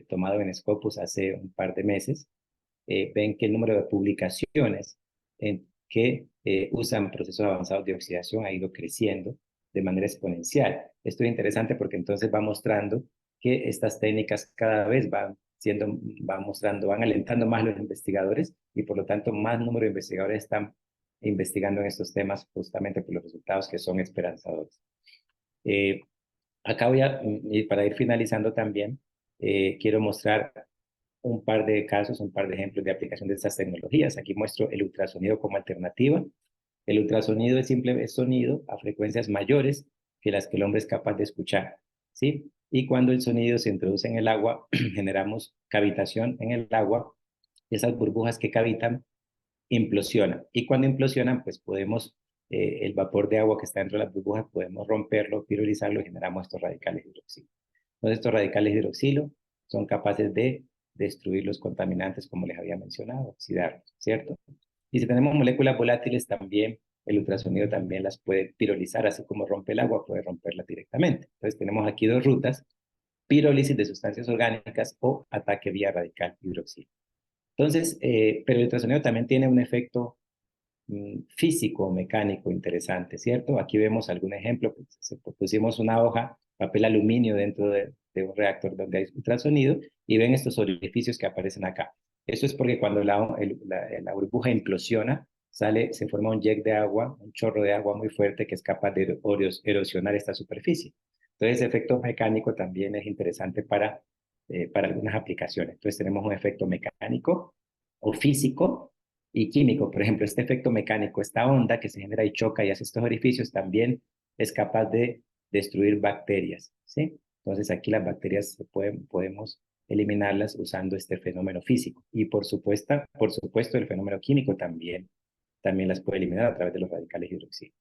tomado en Scopus hace un par de meses. Ven que el número de publicaciones que usan procesos avanzados de oxidación ha ido creciendo de manera exponencial. Esto es interesante porque entonces va mostrando que estas técnicas cada vez van alentando más los investigadores y por lo tanto más número de investigadores están investigando en estos temas justamente por los resultados que son esperanzadores. Eh, Acá y para ir finalizando también, quiero mostrar un par de casos, un par de ejemplos de aplicación de estas tecnologías. Aquí muestro el ultrasonido como alternativa. El ultrasonido es simplemente sonido a frecuencias mayores que las que el hombre es capaz de escuchar, ¿sí? Y cuando el sonido se introduce en el agua, generamos cavitación en el agua. Esas burbujas que cavitan implosionan. Y cuando implosionan, pues podemos, el vapor de agua que está dentro de las burbujas, podemos romperlo, pirolizarlo y generamos estos radicales hidroxilo. Entonces, estos radicales hidroxilo son capaces de destruir los contaminantes, como les había mencionado, oxidarlos, ¿cierto? Y si tenemos moléculas volátiles, también el ultrasonido también las puede pirolizar, así como rompe el agua, puede romperla directamente. Entonces, tenemos aquí dos rutas, pirólisis de sustancias orgánicas o ataque vía radical hidroxilo. Entonces, pero el ultrasonido también tiene un efecto físico, mecánico interesante, ¿cierto? Aquí vemos algún ejemplo, pusimos una hoja, papel aluminio dentro de un reactor donde hay ultrasonido y ven estos orificios que aparecen acá. Eso es porque cuando la burbuja implosiona, se forma un jet de agua, un chorro de agua muy fuerte que es capaz de erosionar esta superficie. Entonces, ese efecto mecánico también es interesante para algunas aplicaciones. Entonces, tenemos un efecto mecánico o físico y químico. Por ejemplo, este efecto mecánico, esta onda que se genera y choca y hace estos orificios, también es capaz de destruir bacterias, ¿sí? Entonces aquí las bacterias podemos eliminarlas usando este fenómeno físico. Y por supuesto el fenómeno químico también las puede eliminar a través de los radicales hidroxilo.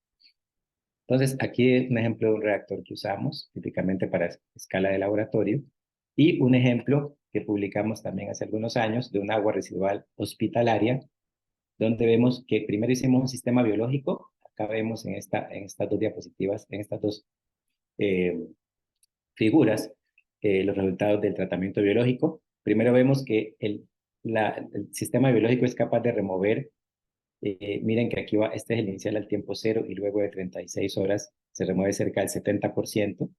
Entonces aquí es un ejemplo de un reactor que usamos típicamente para escala de laboratorio y un ejemplo que publicamos también hace algunos años de un agua residual hospitalaria donde vemos que primero hicimos un sistema biológico, acá vemos en estas dos diapositivas, en estas dos eh, figuras, los resultados del tratamiento biológico. Primero vemos que el sistema biológico es capaz de remover Miren que aquí va, este es el inicial al tiempo cero y luego de 36 horas se remueve cerca del 70%.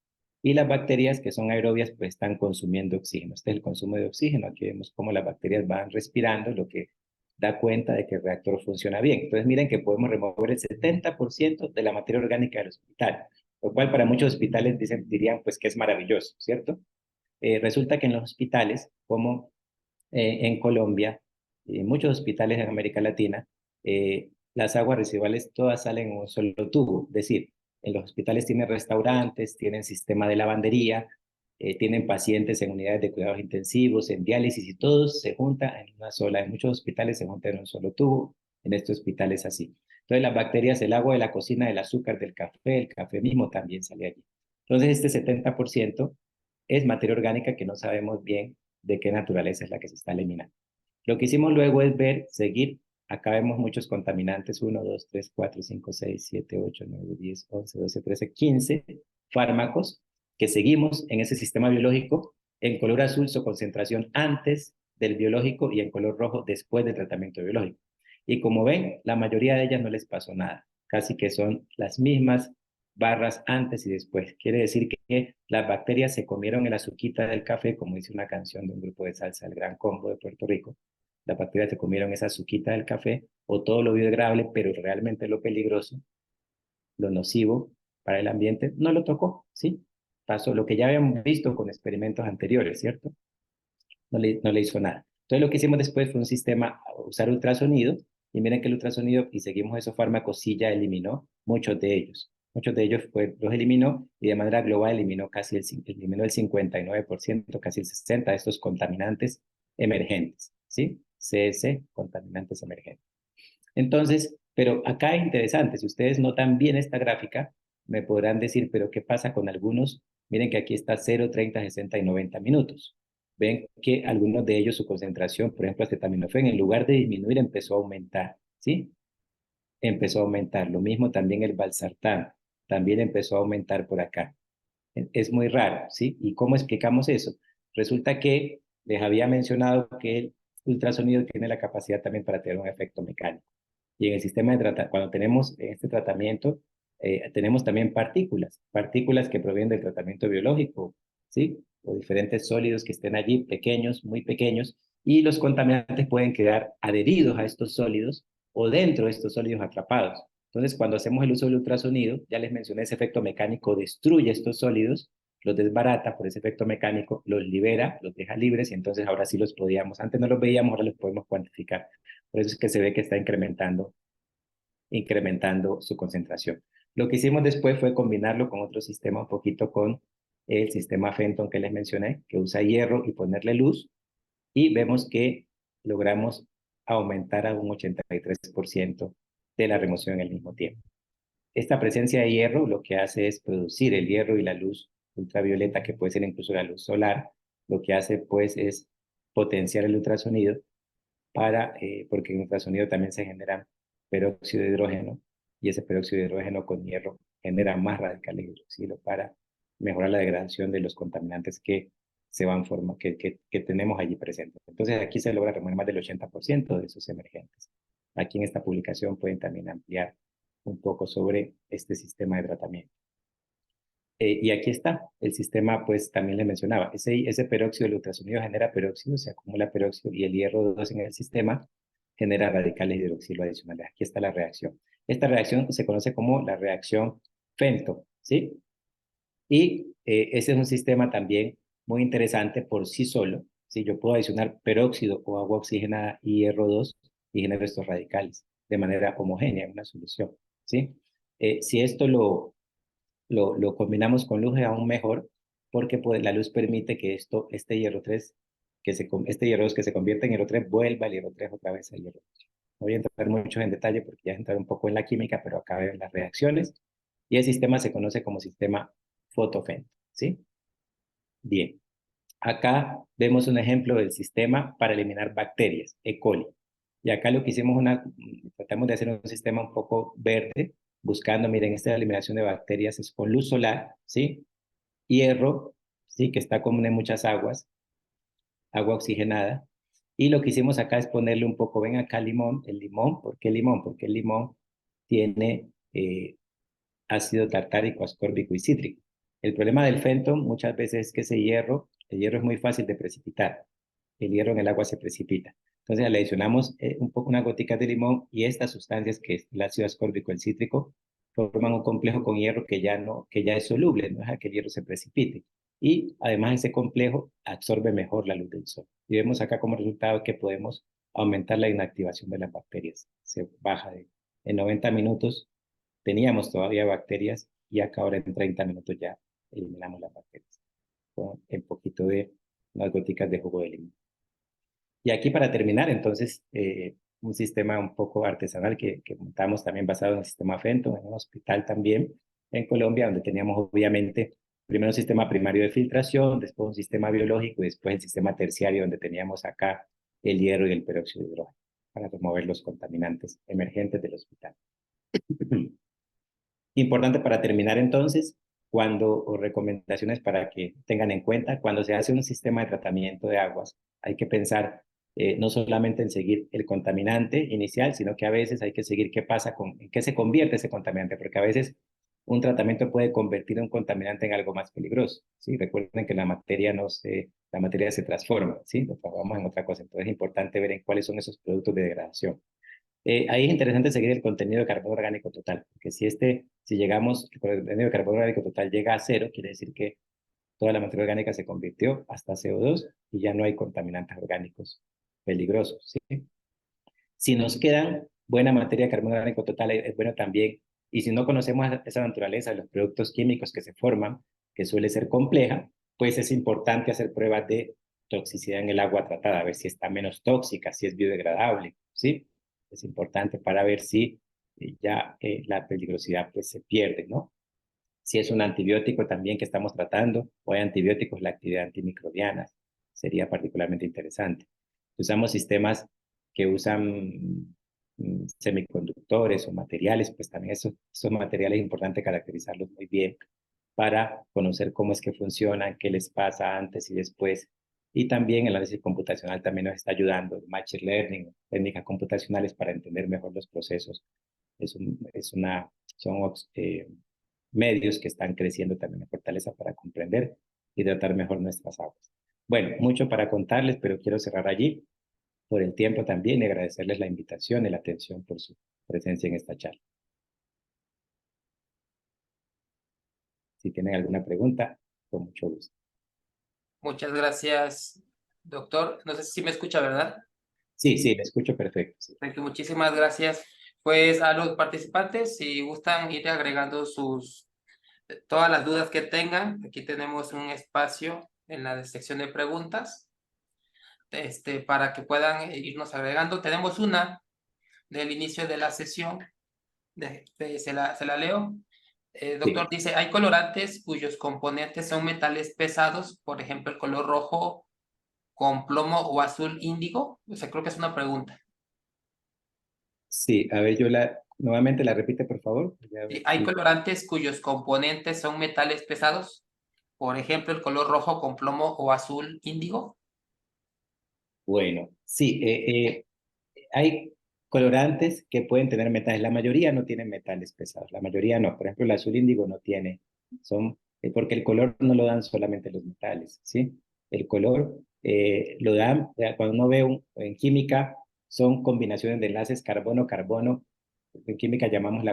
Y las bacterias que son aerobias pues están consumiendo oxígeno. Este es el consumo de oxígeno. Aquí vemos cómo las bacterias van respirando, lo que da cuenta de que el reactor funciona bien. Entonces miren que podemos remover el 70% de la materia orgánica del hospital, lo cual para muchos hospitales dirían pues que es maravilloso, ¿cierto? Resulta que en los hospitales, como en Colombia, y en muchos hospitales en América Latina, las aguas residuales todas salen en un solo tubo. Es decir, en los hospitales tienen restaurantes, tienen sistema de lavandería, tienen pacientes en unidades de cuidados intensivos, en diálisis y todos se juntan en una sola. En muchos hospitales se juntan en un solo tubo, en estos hospitales así. Entonces las bacterias, el agua de la cocina, el azúcar del café, el café mismo también sale allí. Entonces este 70% es materia orgánica que no sabemos bien de qué naturaleza es la que se está eliminando. Lo que hicimos luego es ver, seguir, acá vemos muchos contaminantes, 1, 2, 3, 4, 5, 6, 7, 8, 9, 10, 11, 12, 13, 15 fármacos que seguimos en ese sistema biológico. En color azul su concentración antes del biológico y en color rojo después del tratamiento biológico. Y como ven, la mayoría de ellas no les pasó nada, casi que son las mismas barras antes y después. Quiere decir que las bacterias se comieron el azuquita del café, como dice una canción de un grupo de salsa, el Gran Combo de Puerto Rico. Las bacterias se comieron esa azuquita del café o todo lo biodegradable, pero realmente lo peligroso, lo nocivo para el ambiente, no lo tocó, ¿sí? Pasó lo que ya habíamos visto con experimentos anteriores, ¿cierto? No le hizo nada. Entonces lo que hicimos después fue un sistema, usar ultrasonido, y miren que el ultrasonido, y seguimos esos fármacos, sí ya eliminó muchos de ellos. Muchos de ellos los eliminó y de manera global eliminó eliminó el 59%, casi el 60% de estos contaminantes emergentes, ¿sí? CS, contaminantes emergentes. Entonces, pero acá es interesante, si ustedes notan bien esta gráfica, me podrán decir, pero ¿qué pasa con algunos? Miren que aquí está 0, 30, 60 y 90 minutos. Ven que algunos de ellos su concentración, por ejemplo, acetaminofén, en lugar de disminuir, empezó a aumentar, ¿sí? Empezó a aumentar. Lo mismo también el valsartán, también empezó a aumentar por acá. Es muy raro, ¿sí? ¿Y cómo explicamos eso? Resulta que les había mencionado que el ultrasonido tiene la capacidad también para tener un efecto mecánico. Y en el sistema de tratamiento, cuando tenemos este tratamiento, tenemos también partículas que provienen del tratamiento biológico, ¿sí? O diferentes sólidos que estén allí, pequeños, muy pequeños, y los contaminantes pueden quedar adheridos a estos sólidos o dentro de estos sólidos atrapados. Entonces, cuando hacemos el uso del ultrasonido, ya les mencioné, ese efecto mecánico destruye estos sólidos, los desbarata por ese efecto mecánico, los libera, los deja libres y entonces ahora sí los podíamos, antes no los veíamos, ahora los podemos cuantificar. Por eso es que se ve que está incrementando su concentración. Lo que hicimos después fue combinarlo con otro sistema, un poquito con el sistema Fenton que les mencioné, que usa hierro y ponerle luz, y vemos que logramos aumentar a un 83% de la remoción en el mismo tiempo. Esta presencia de hierro lo que hace es producir el hierro y la luz ultravioleta, que puede ser incluso la luz solar, lo que hace pues es potenciar el ultrasonido porque en ultrasonido también se genera peróxido de hidrógeno y ese peróxido de hidrógeno con hierro genera más radicales de hidroxilo para mejorar la degradación de los contaminantes que tenemos allí presentes. Entonces aquí se logra remover más del 80% de esos emergentes. Aquí en esta publicación pueden también ampliar un poco sobre este sistema de tratamiento. Y aquí está, el sistema, pues también le mencionaba, ese peróxido del ultrasonido genera peróxido, se acumula peróxido y el hierro 2 en el sistema genera radicales de hidroxilo adicionales. Aquí está la reacción. Esta reacción se conoce como la reacción Fenton, ¿sí? Y ese es un sistema también muy interesante por sí solo, ¿sí? Yo puedo adicionar peróxido o agua oxigenada y hierro 2 y genero estos radicales de manera homogénea en una solución, ¿sí? Si esto lo combinamos con luz es aún mejor porque pues, la luz permite que este hierro 3, este hierro 2 que se convierte en hierro 3 vuelva al hierro 3 otra vez al hierro 2. No voy a entrar mucho en detalle porque ya entrar un poco en la química, pero acá ven las reacciones y el sistema se conoce como sistema fotofento, ¿sí? Bien, acá vemos un ejemplo del sistema para eliminar bacterias, E. coli. Y acá lo que hicimos, tratamos de hacer un sistema un poco verde, buscando, miren, esta eliminación de bacterias es con luz solar, ¿sí? Hierro, ¿sí? Que está común en muchas aguas, agua oxigenada, Y lo que hicimos acá es ponerle un poco, ven acá limón, el limón, ¿por qué limón? Porque el limón tiene ácido tartárico, ascórbico y cítrico. El problema del Fenton muchas veces es que ese hierro, el hierro es muy fácil de precipitar. El hierro en el agua se precipita. Entonces le adicionamos un poco, unas goticas de limón y estas sustancias que es el ácido ascórbico, el cítrico, forman un complejo con hierro que ya no, que ya es soluble, no deja que el hierro se precipite. Y además ese complejo absorbe mejor la luz del sol. Y vemos acá como resultado que podemos aumentar la inactivación de las bacterias. Se baja de en 90 minutos teníamos todavía bacterias y acá ahora en 30 minutos ya eliminamos las bacterias con un poquito de unas goticas de jugo de limón. Y aquí para terminar, entonces, un sistema un poco artesanal que montamos también basado en el sistema Fenton, en un hospital también en Colombia, donde teníamos obviamente primero un sistema primario de filtración, después un sistema biológico y después el sistema terciario, donde teníamos acá el hierro y el peróxido de hidrógeno para remover los contaminantes emergentes del hospital. Importante para terminar entonces, cuando, o recomendaciones para que tengan en cuenta, cuando se hace un sistema de tratamiento de aguas, hay que pensar no solamente en seguir el contaminante inicial, sino que a veces hay que seguir qué pasa en qué se convierte ese contaminante, porque a veces un tratamiento puede convertir un contaminante en algo más peligroso, ¿sí? Recuerden que la materia se transforma, ¿sí? Lo transformamos en otra cosa, entonces es importante ver en cuáles son esos productos de degradación. Ahí es interesante seguir el contenido de carbono orgánico total, porque si llegamos, el contenido de carbono orgánico total llega a cero, quiere decir que toda la materia orgánica se convirtió hasta CO2 y ya no hay contaminantes orgánicos peligrosos, ¿sí? Si nos queda buena materia de carbono orgánico total, es bueno también, y si no conocemos esa naturaleza de los productos químicos que se forman, que suele ser compleja, pues es importante hacer pruebas de toxicidad en el agua tratada, a ver si está menos tóxica, si es biodegradable, ¿sí? Es importante para ver si la peligrosidad pues se pierde, ¿no? Si es un antibiótico también que estamos tratando, o hay antibióticos, la actividad antimicrobiana sería particularmente interesante. Usamos sistemas que usan semiconductores o materiales, pues también esos materiales es importante caracterizarlos muy bien para conocer cómo es que funcionan, qué les pasa antes y después. Y también el análisis computacional también nos está ayudando, el machine learning, técnicas computacionales para entender mejor los procesos. Son medios que están creciendo también en fortaleza para comprender y tratar mejor nuestras aguas. Bueno, mucho para contarles, pero quiero cerrar allí por el tiempo también y agradecerles la invitación y la atención por su presencia en esta charla. Si tienen alguna pregunta, con mucho gusto. Muchas gracias, doctor. No sé si me escucha, ¿verdad? Sí, sí, le escucho perfecto. Sí. Muchísimas gracias. Pues a los participantes, si gustan ir agregando todas las dudas que tengan, aquí tenemos un espacio en la sección de preguntas, para que puedan irnos agregando. Tenemos una del inicio de la sesión, se la leo. Doctor, Sí. dice, hay colorantes cuyos componentes son metales pesados, por ejemplo, el color rojo con plomo o azul índigo. O sea, creo que es una pregunta. Sí, a ver, nuevamente la repite, por favor. Ya ver Hay si. colorantes cuyos componentes son metales pesados, por ejemplo, el color rojo con plomo o azul índigo. Bueno, sí, hay colorantes que pueden tener metales. La mayoría no tienen metales pesados, la mayoría no. Por ejemplo, el azul índigo no tiene, porque el color no lo dan solamente los metales, ¿sí? El color lo dan, cuando uno ve en química, son combinaciones de enlaces carbono-carbono. En química llamamos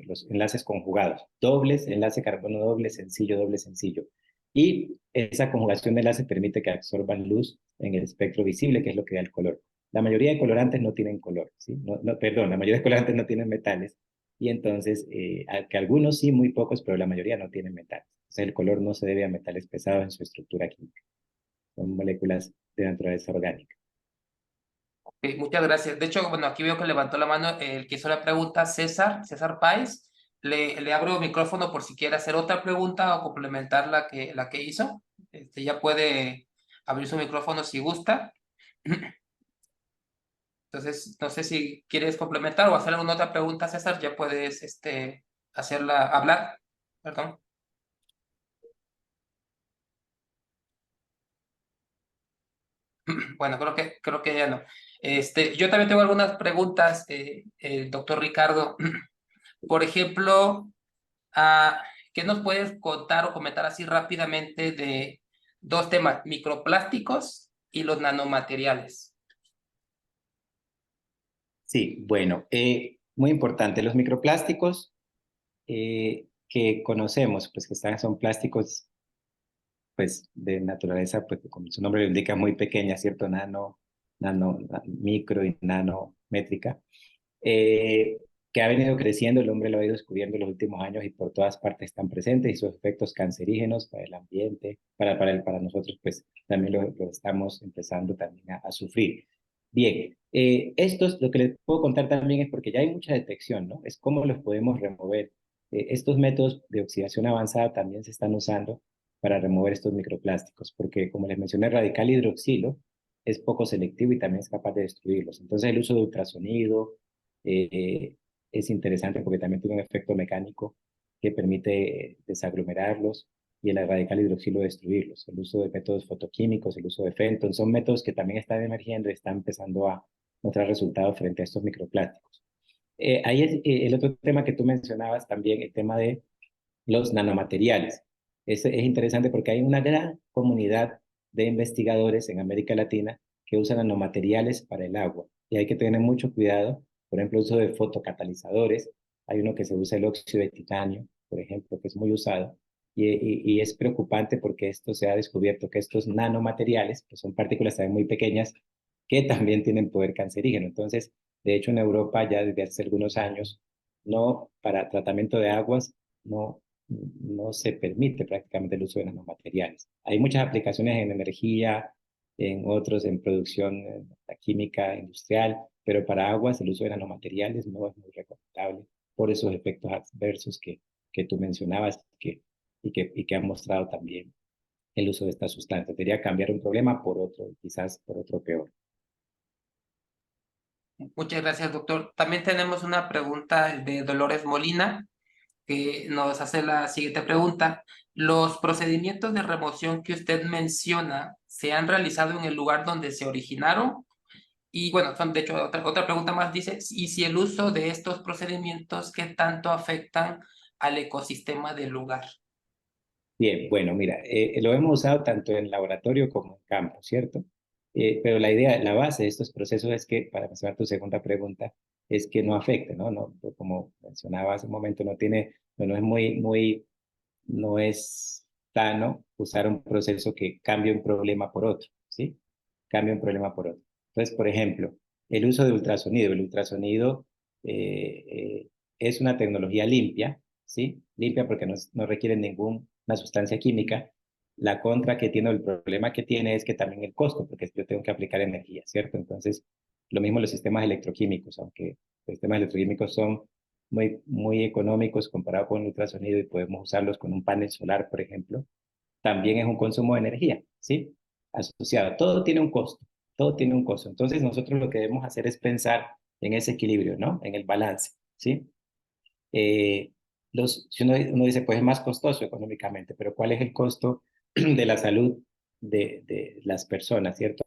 los enlaces conjugados, dobles, enlace carbono doble, sencillo. Y esa conjugación de enlaces permite que absorban luz en el espectro visible, que es lo que da el color. La mayoría de colorantes no tienen color, ¿sí? Perdón, la mayoría de colorantes no tienen metales. Y entonces, que algunos sí, muy pocos, pero la mayoría no tienen metales. O sea, el color no se debe a metales pesados en su estructura química. Son moléculas de naturaleza orgánica. Muchas gracias. De hecho, bueno, aquí veo que levantó la mano el que hizo la pregunta, César Páez. Le abro el micrófono por si quiere hacer otra pregunta o complementar la que hizo. Ya puede abrir su micrófono si gusta. Entonces, no sé si quieres complementar o hacer alguna otra pregunta, César, ya puedes hablar. Perdón. Bueno, creo que ya no. Yo también tengo algunas preguntas, doctor Ricardo. Por ejemplo, ah, ¿qué nos puedes contar o comentar así rápidamente de dos temas, microplásticos y los nanomateriales? Sí, bueno, muy importante, los microplásticos que conocemos, pues que están, son plásticos pues de naturaleza, pues como su nombre lo indica, muy pequeña, ¿cierto? Micro y nanométrica, eh, que ha venido creciendo, el hombre lo ha ido descubriendo en los últimos años y por todas partes están presentes y sus efectos cancerígenos para el ambiente, para nosotros, pues también lo estamos empezando también a sufrir. Bien, estos, lo que les puedo contar también es porque ya hay mucha detección, ¿no? Es cómo los podemos remover. Estos métodos de oxidación avanzada también se están usando para remover estos microplásticos, porque como les mencioné, el radical hidroxilo es poco selectivo y también es capaz de destruirlos. Entonces el uso de ultrasonido es interesante porque también tiene un efecto mecánico que permite desaglomerarlos y el radical hidroxilo destruirlos. El uso de métodos fotoquímicos, el uso de Fenton, son métodos que también están emergiendo y están empezando a mostrar resultados frente a estos microplásticos. Ahí es el otro tema que tú mencionabas también, el tema de los nanomateriales. Es interesante porque hay una gran comunidad de investigadores en América Latina que usan nanomateriales para el agua y hay que tener mucho cuidado. Por ejemplo, el uso de fotocatalizadores. Hay uno que se usa el óxido de titanio, por ejemplo, que es muy usado. Y es preocupante porque esto se ha descubierto que estos nanomateriales, que son partículas también muy pequeñas, que también tienen poder cancerígeno. Entonces, de hecho, en Europa ya desde hace algunos años, no para tratamiento de aguas, no se permite prácticamente el uso de nanomateriales. Hay muchas aplicaciones en energía, en otros en producción química industrial, pero para aguas el uso de nanomateriales no es muy recomendable por esos efectos adversos que tú mencionabas y que han mostrado también el uso de estas sustancias. Debería cambiar un problema por otro, quizás por otro peor. Muchas gracias, doctor. También tenemos una pregunta de Dolores Molina, que nos hace la siguiente pregunta. ¿Los procedimientos de remoción que usted menciona se han realizado en el lugar donde se originaron? Y bueno, son de hecho otra pregunta más dice, ¿y si el uso de estos procedimientos qué tanto afectan al ecosistema del lugar? Bien, bueno, mira, lo hemos usado tanto en laboratorio como en campo, ¿cierto? Pero la idea, la base de estos procesos es que, para mencionar tu segunda pregunta, es que no afecte, ¿no? No, pues, como mencionaba hace un momento, no es no es sano usar un proceso que cambie un problema por otro, ¿sí? Cambia un problema por otro. Entonces, por ejemplo, el uso de ultrasonido. El ultrasonido eh, eh, es una tecnología limpia, ¿sí? Limpia porque no requiere ninguna sustancia química. La contra que tiene, el problema que tiene es que también el costo, porque yo tengo que aplicar energía, ¿cierto? Entonces, lo mismo los sistemas electroquímicos, aunque los sistemas electroquímicos son muy económicos comparado con el ultrasonido y podemos usarlos con un panel solar, por ejemplo, también es un consumo de energía, ¿sí? Asociado. Todo tiene un costo, todo tiene un costo. Entonces nosotros lo que debemos hacer es pensar en ese equilibrio, ¿no? En el balance, ¿sí? Eh, si uno dice, pues es más costoso económicamente, pero ¿cuál es el costo de la salud de las personas, ¿cierto?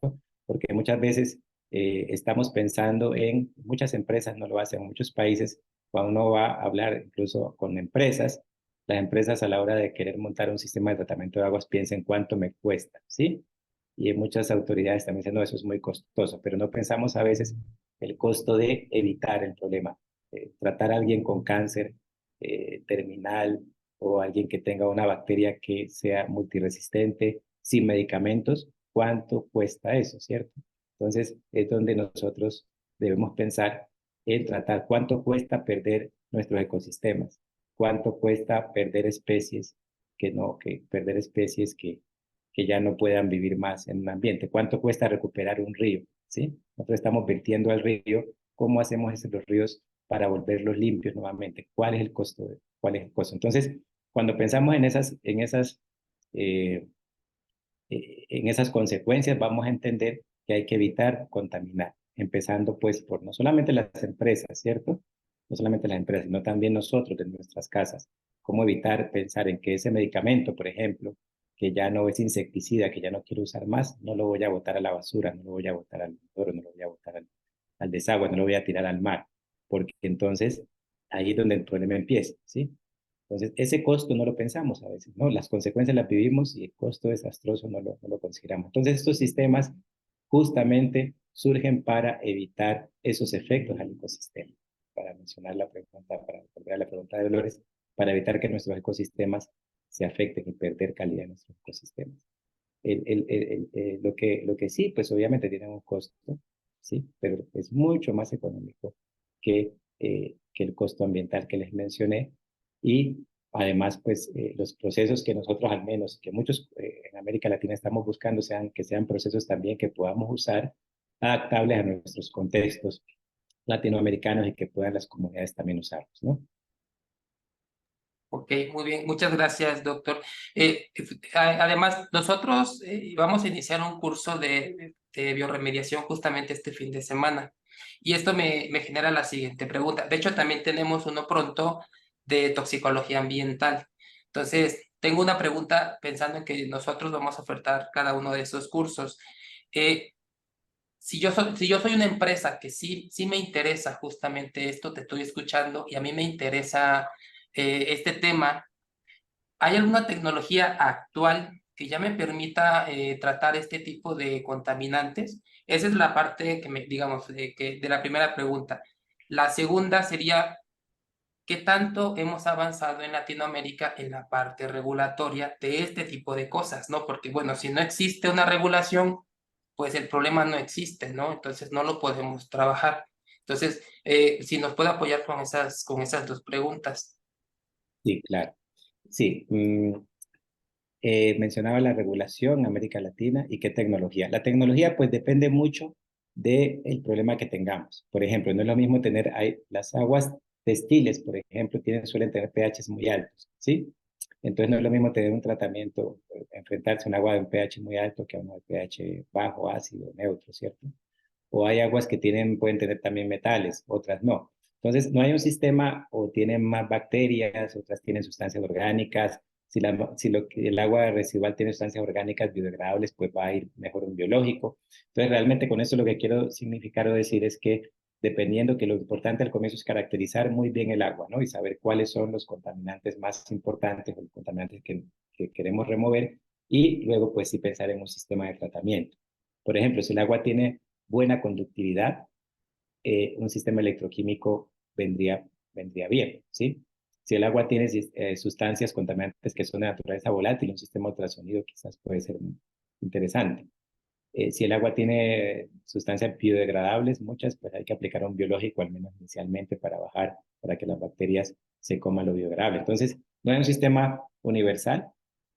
Porque muchas veces estamos pensando muchas empresas no lo hacen, en muchos países, cuando uno va a hablar incluso con empresas, las empresas a la hora de querer montar un sistema de tratamiento de aguas piensan cuánto me cuesta, ¿sí? Y muchas autoridades también dicen, no, eso es muy costoso, pero no pensamos a veces el costo de evitar el problema. Tratar a alguien con cáncer terminal o alguien que tenga una bacteria que sea multiresistente sin medicamentos, ¿cuánto cuesta eso, cierto? Entonces es donde nosotros debemos pensar en tratar cuánto cuesta perder nuestros ecosistemas, cuánto cuesta perder especies que perder especies que ya no puedan vivir más en un ambiente, cuánto cuesta recuperar un río, ¿sí? Nosotros estamos vertiendo al río, ¿cómo hacemos eso, los ríos para volverlos limpios nuevamente? ¿Cuál es el costo? ¿Cuál es el costo? Entonces, cuando pensamos eh, en esas consecuencias, vamos a entender que hay que evitar contaminar, empezando pues por no solamente las empresas, ¿cierto? No solamente las empresas, sino también nosotros de nuestras casas. ¿Cómo evitar pensar en que ese medicamento, por ejemplo, que ya no es insecticida, que ya no quiero usar más, no lo voy a botar a la basura, no lo voy a botar al inodoro, no lo voy a botar al desagüe, no lo voy a tirar al mar, porque entonces ahí es donde el problema empieza, ¿sí? Entonces, ese costo no lo pensamos a veces, ¿no? Las consecuencias las vivimos y el costo desastroso no lo consideramos. Entonces, estos sistemas justamente surgen para evitar esos efectos al ecosistema. Para mencionar la pregunta, para volver a la pregunta de Dolores, para evitar que nuestros ecosistemas se afecten y perder calidad en nuestros ecosistemas. Lo que sí, pues obviamente tiene un costo, ¿sí? Pero es mucho más económico que el costo ambiental que les mencioné. Y además, pues los procesos que nosotros al menos, que muchos en América Latina estamos buscando, que sean procesos también que podamos usar adaptables a nuestros contextos latinoamericanos y que puedan las comunidades también usarlos, ¿no? Ok, muy bien. Muchas gracias, doctor. Además, nosotros vamos a iniciar un curso de biorremediación justamente este fin de semana. Y esto me genera la siguiente pregunta. De hecho, también tenemos uno pronto de toxicología ambiental. Entonces, tengo una pregunta pensando en que nosotros vamos a ofertar cada uno de esos cursos. Eh, si yo soy una empresa que sí me interesa justamente esto, te estoy escuchando y a mí me interesa este tema, ¿hay alguna tecnología actual que ya me permita tratar este tipo de contaminantes? Esa es la parte que digamos, de la primera pregunta. La segunda sería, ¿qué tanto hemos avanzado en Latinoamérica en la parte regulatoria de este tipo de cosas, ¿no? Porque, bueno, si no existe una regulación, pues el problema no existe, ¿no? Entonces no lo podemos trabajar. Entonces, si nos puede apoyar con esas dos preguntas. Sí, claro. Sí, mencionaba la regulación en América Latina y qué tecnología. La tecnología pues depende mucho del problema que tengamos. Por ejemplo, no es lo mismo las aguas textiles, por ejemplo, suelen tener pHs muy altos, ¿sí? Entonces no es lo mismo tener un tratamiento, enfrentarse a un agua de un pH muy alto que a una de pH bajo, ácido, neutro, ¿cierto? O hay aguas que pueden tener también metales, otras no. Entonces, no hay un sistema o tienen más bacterias, otras tienen sustancias orgánicas. Si el agua residual tiene sustancias orgánicas biodegradables, pues va a ir mejor un biológico. Entonces, realmente con eso lo que quiero significar o decir es que dependiendo que lo importante al comienzo es caracterizar muy bien el agua, ¿no? Y saber cuáles son los contaminantes más importantes o los contaminantes que queremos remover y luego, pues sí pensar en un sistema de tratamiento. Por ejemplo, si el agua tiene buena conductividad, un sistema electroquímico vendría bien, ¿sí? Si el agua tiene sustancias contaminantes que son de naturaleza volátil, un sistema ultrasonido quizás puede ser interesante. Si el agua tiene sustancias biodegradables, muchas, pues hay que aplicar un biológico, al menos inicialmente, para que las bacterias se coman lo biodegradable. Entonces, no hay un sistema universal.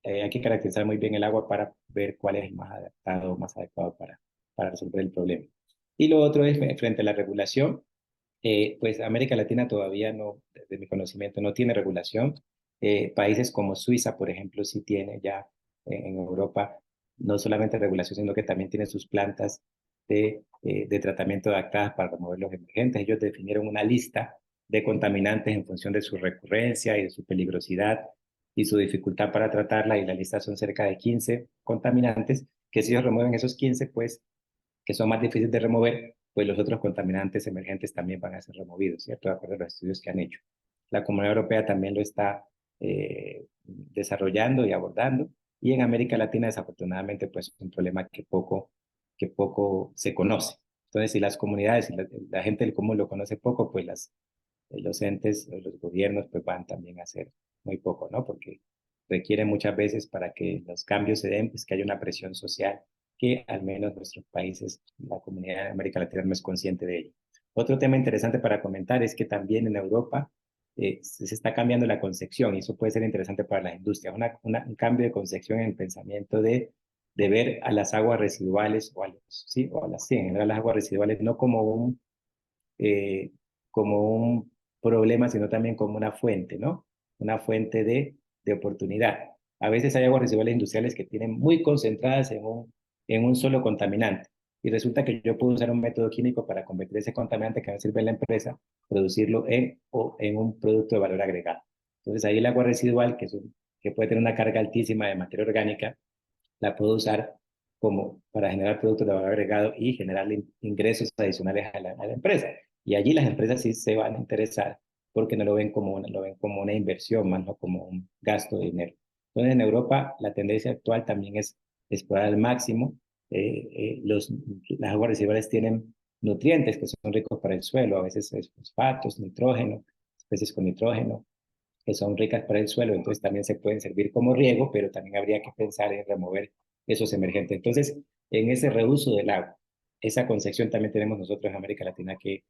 Hay que caracterizar muy bien el agua para ver cuál es el más adaptado, más adecuado para resolver el problema. Y lo otro es frente a la regulación. Pues América Latina todavía no, desde mi conocimiento, no tiene regulación. Países como Suiza, por ejemplo, sí tiene ya en Europa no solamente regulación, sino que también tiene sus plantas de tratamiento adaptadas para remover los emergentes. Ellos definieron una lista de contaminantes en función de su recurrencia y de su peligrosidad y su dificultad para tratarla, y la lista son cerca de 15 contaminantes, que si ellos remueven esos 15, pues que son más difíciles de remover, pues los otros contaminantes emergentes también van a ser removidos, ¿cierto? De acuerdo a los estudios que han hecho. La Comunidad Europea también lo está desarrollando y abordando, y en América Latina desafortunadamente pues es un problema que poco se conoce. Entonces, si las comunidades y la gente del común lo conoce poco, pues los entes, los gobiernos pues van también a hacer muy poco, ¿no? Porque requiere muchas veces para que los cambios se den, pues que haya una presión social que al menos nuestros países, la comunidad de América Latina no es consciente de ello. Otro tema interesante para comentar es que también en Europa se está cambiando la concepción y eso puede ser interesante para la industria, un cambio de concepción en el pensamiento de ver a las aguas residuales sí, sí, en general las aguas residuales no eh, como un problema, sino también como una fuente, ¿no? Una fuente de oportunidad. A veces hay aguas residuales industriales que tienen muy concentradas en un solo contaminante. Y resulta que yo puedo usar un método químico para convertir ese contaminante que me sirve en la empresa, producirlo en un producto de valor agregado. Entonces ahí el agua residual, que es que puede tener una carga altísima de materia orgánica, la puedo usar como para generar productos de valor agregado y generar ingresos adicionales a la empresa. Y allí las empresas sí se van a interesar porque no lo ven como una inversión, más no como un gasto de dinero. Entonces, en Europa, la tendencia actual también es explorar al máximo. Las aguas residuales tienen nutrientes que son ricos para el suelo, a veces es fosfatos, nitrógeno, especies con nitrógeno, que son ricas para el suelo, entonces también se pueden servir como riego, pero también habría que pensar en remover esos emergentes. Entonces, en ese reuso del agua, esa concepción también tenemos nosotros en América Latina que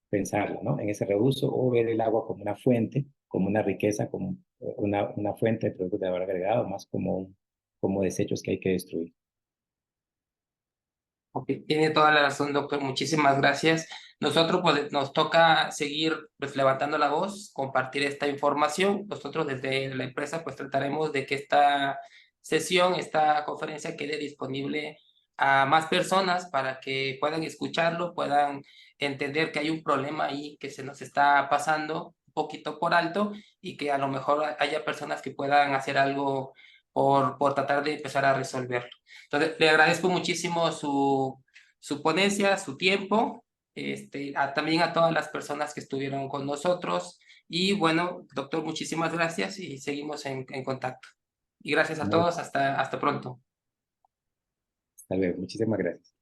pensarlo, ¿no? En ese reuso o ver el agua como una fuente, como una riqueza, como una fuente de productos de valor agregado, más como desechos que hay que destruir. Ok, tiene toda la razón, doctor. Muchísimas gracias. Nosotros pues, nos toca seguir pues, levantando la voz, compartir esta información. Nosotros desde la empresa pues trataremos de que esta sesión, esta conferencia quede disponible a más personas para que puedan escucharlo, puedan entender que hay un problema ahí que se nos está pasando un poquito por alto y que a lo mejor haya personas que puedan hacer algo por tratar de empezar a resolverlo. Entonces, le agradezco muchísimo su ponencia, su tiempo, también a todas las personas que estuvieron con nosotros. Y bueno, doctor, muchísimas gracias y seguimos en contacto. Y gracias a No, todos, hasta pronto. hasta luego, muchísimas gracias.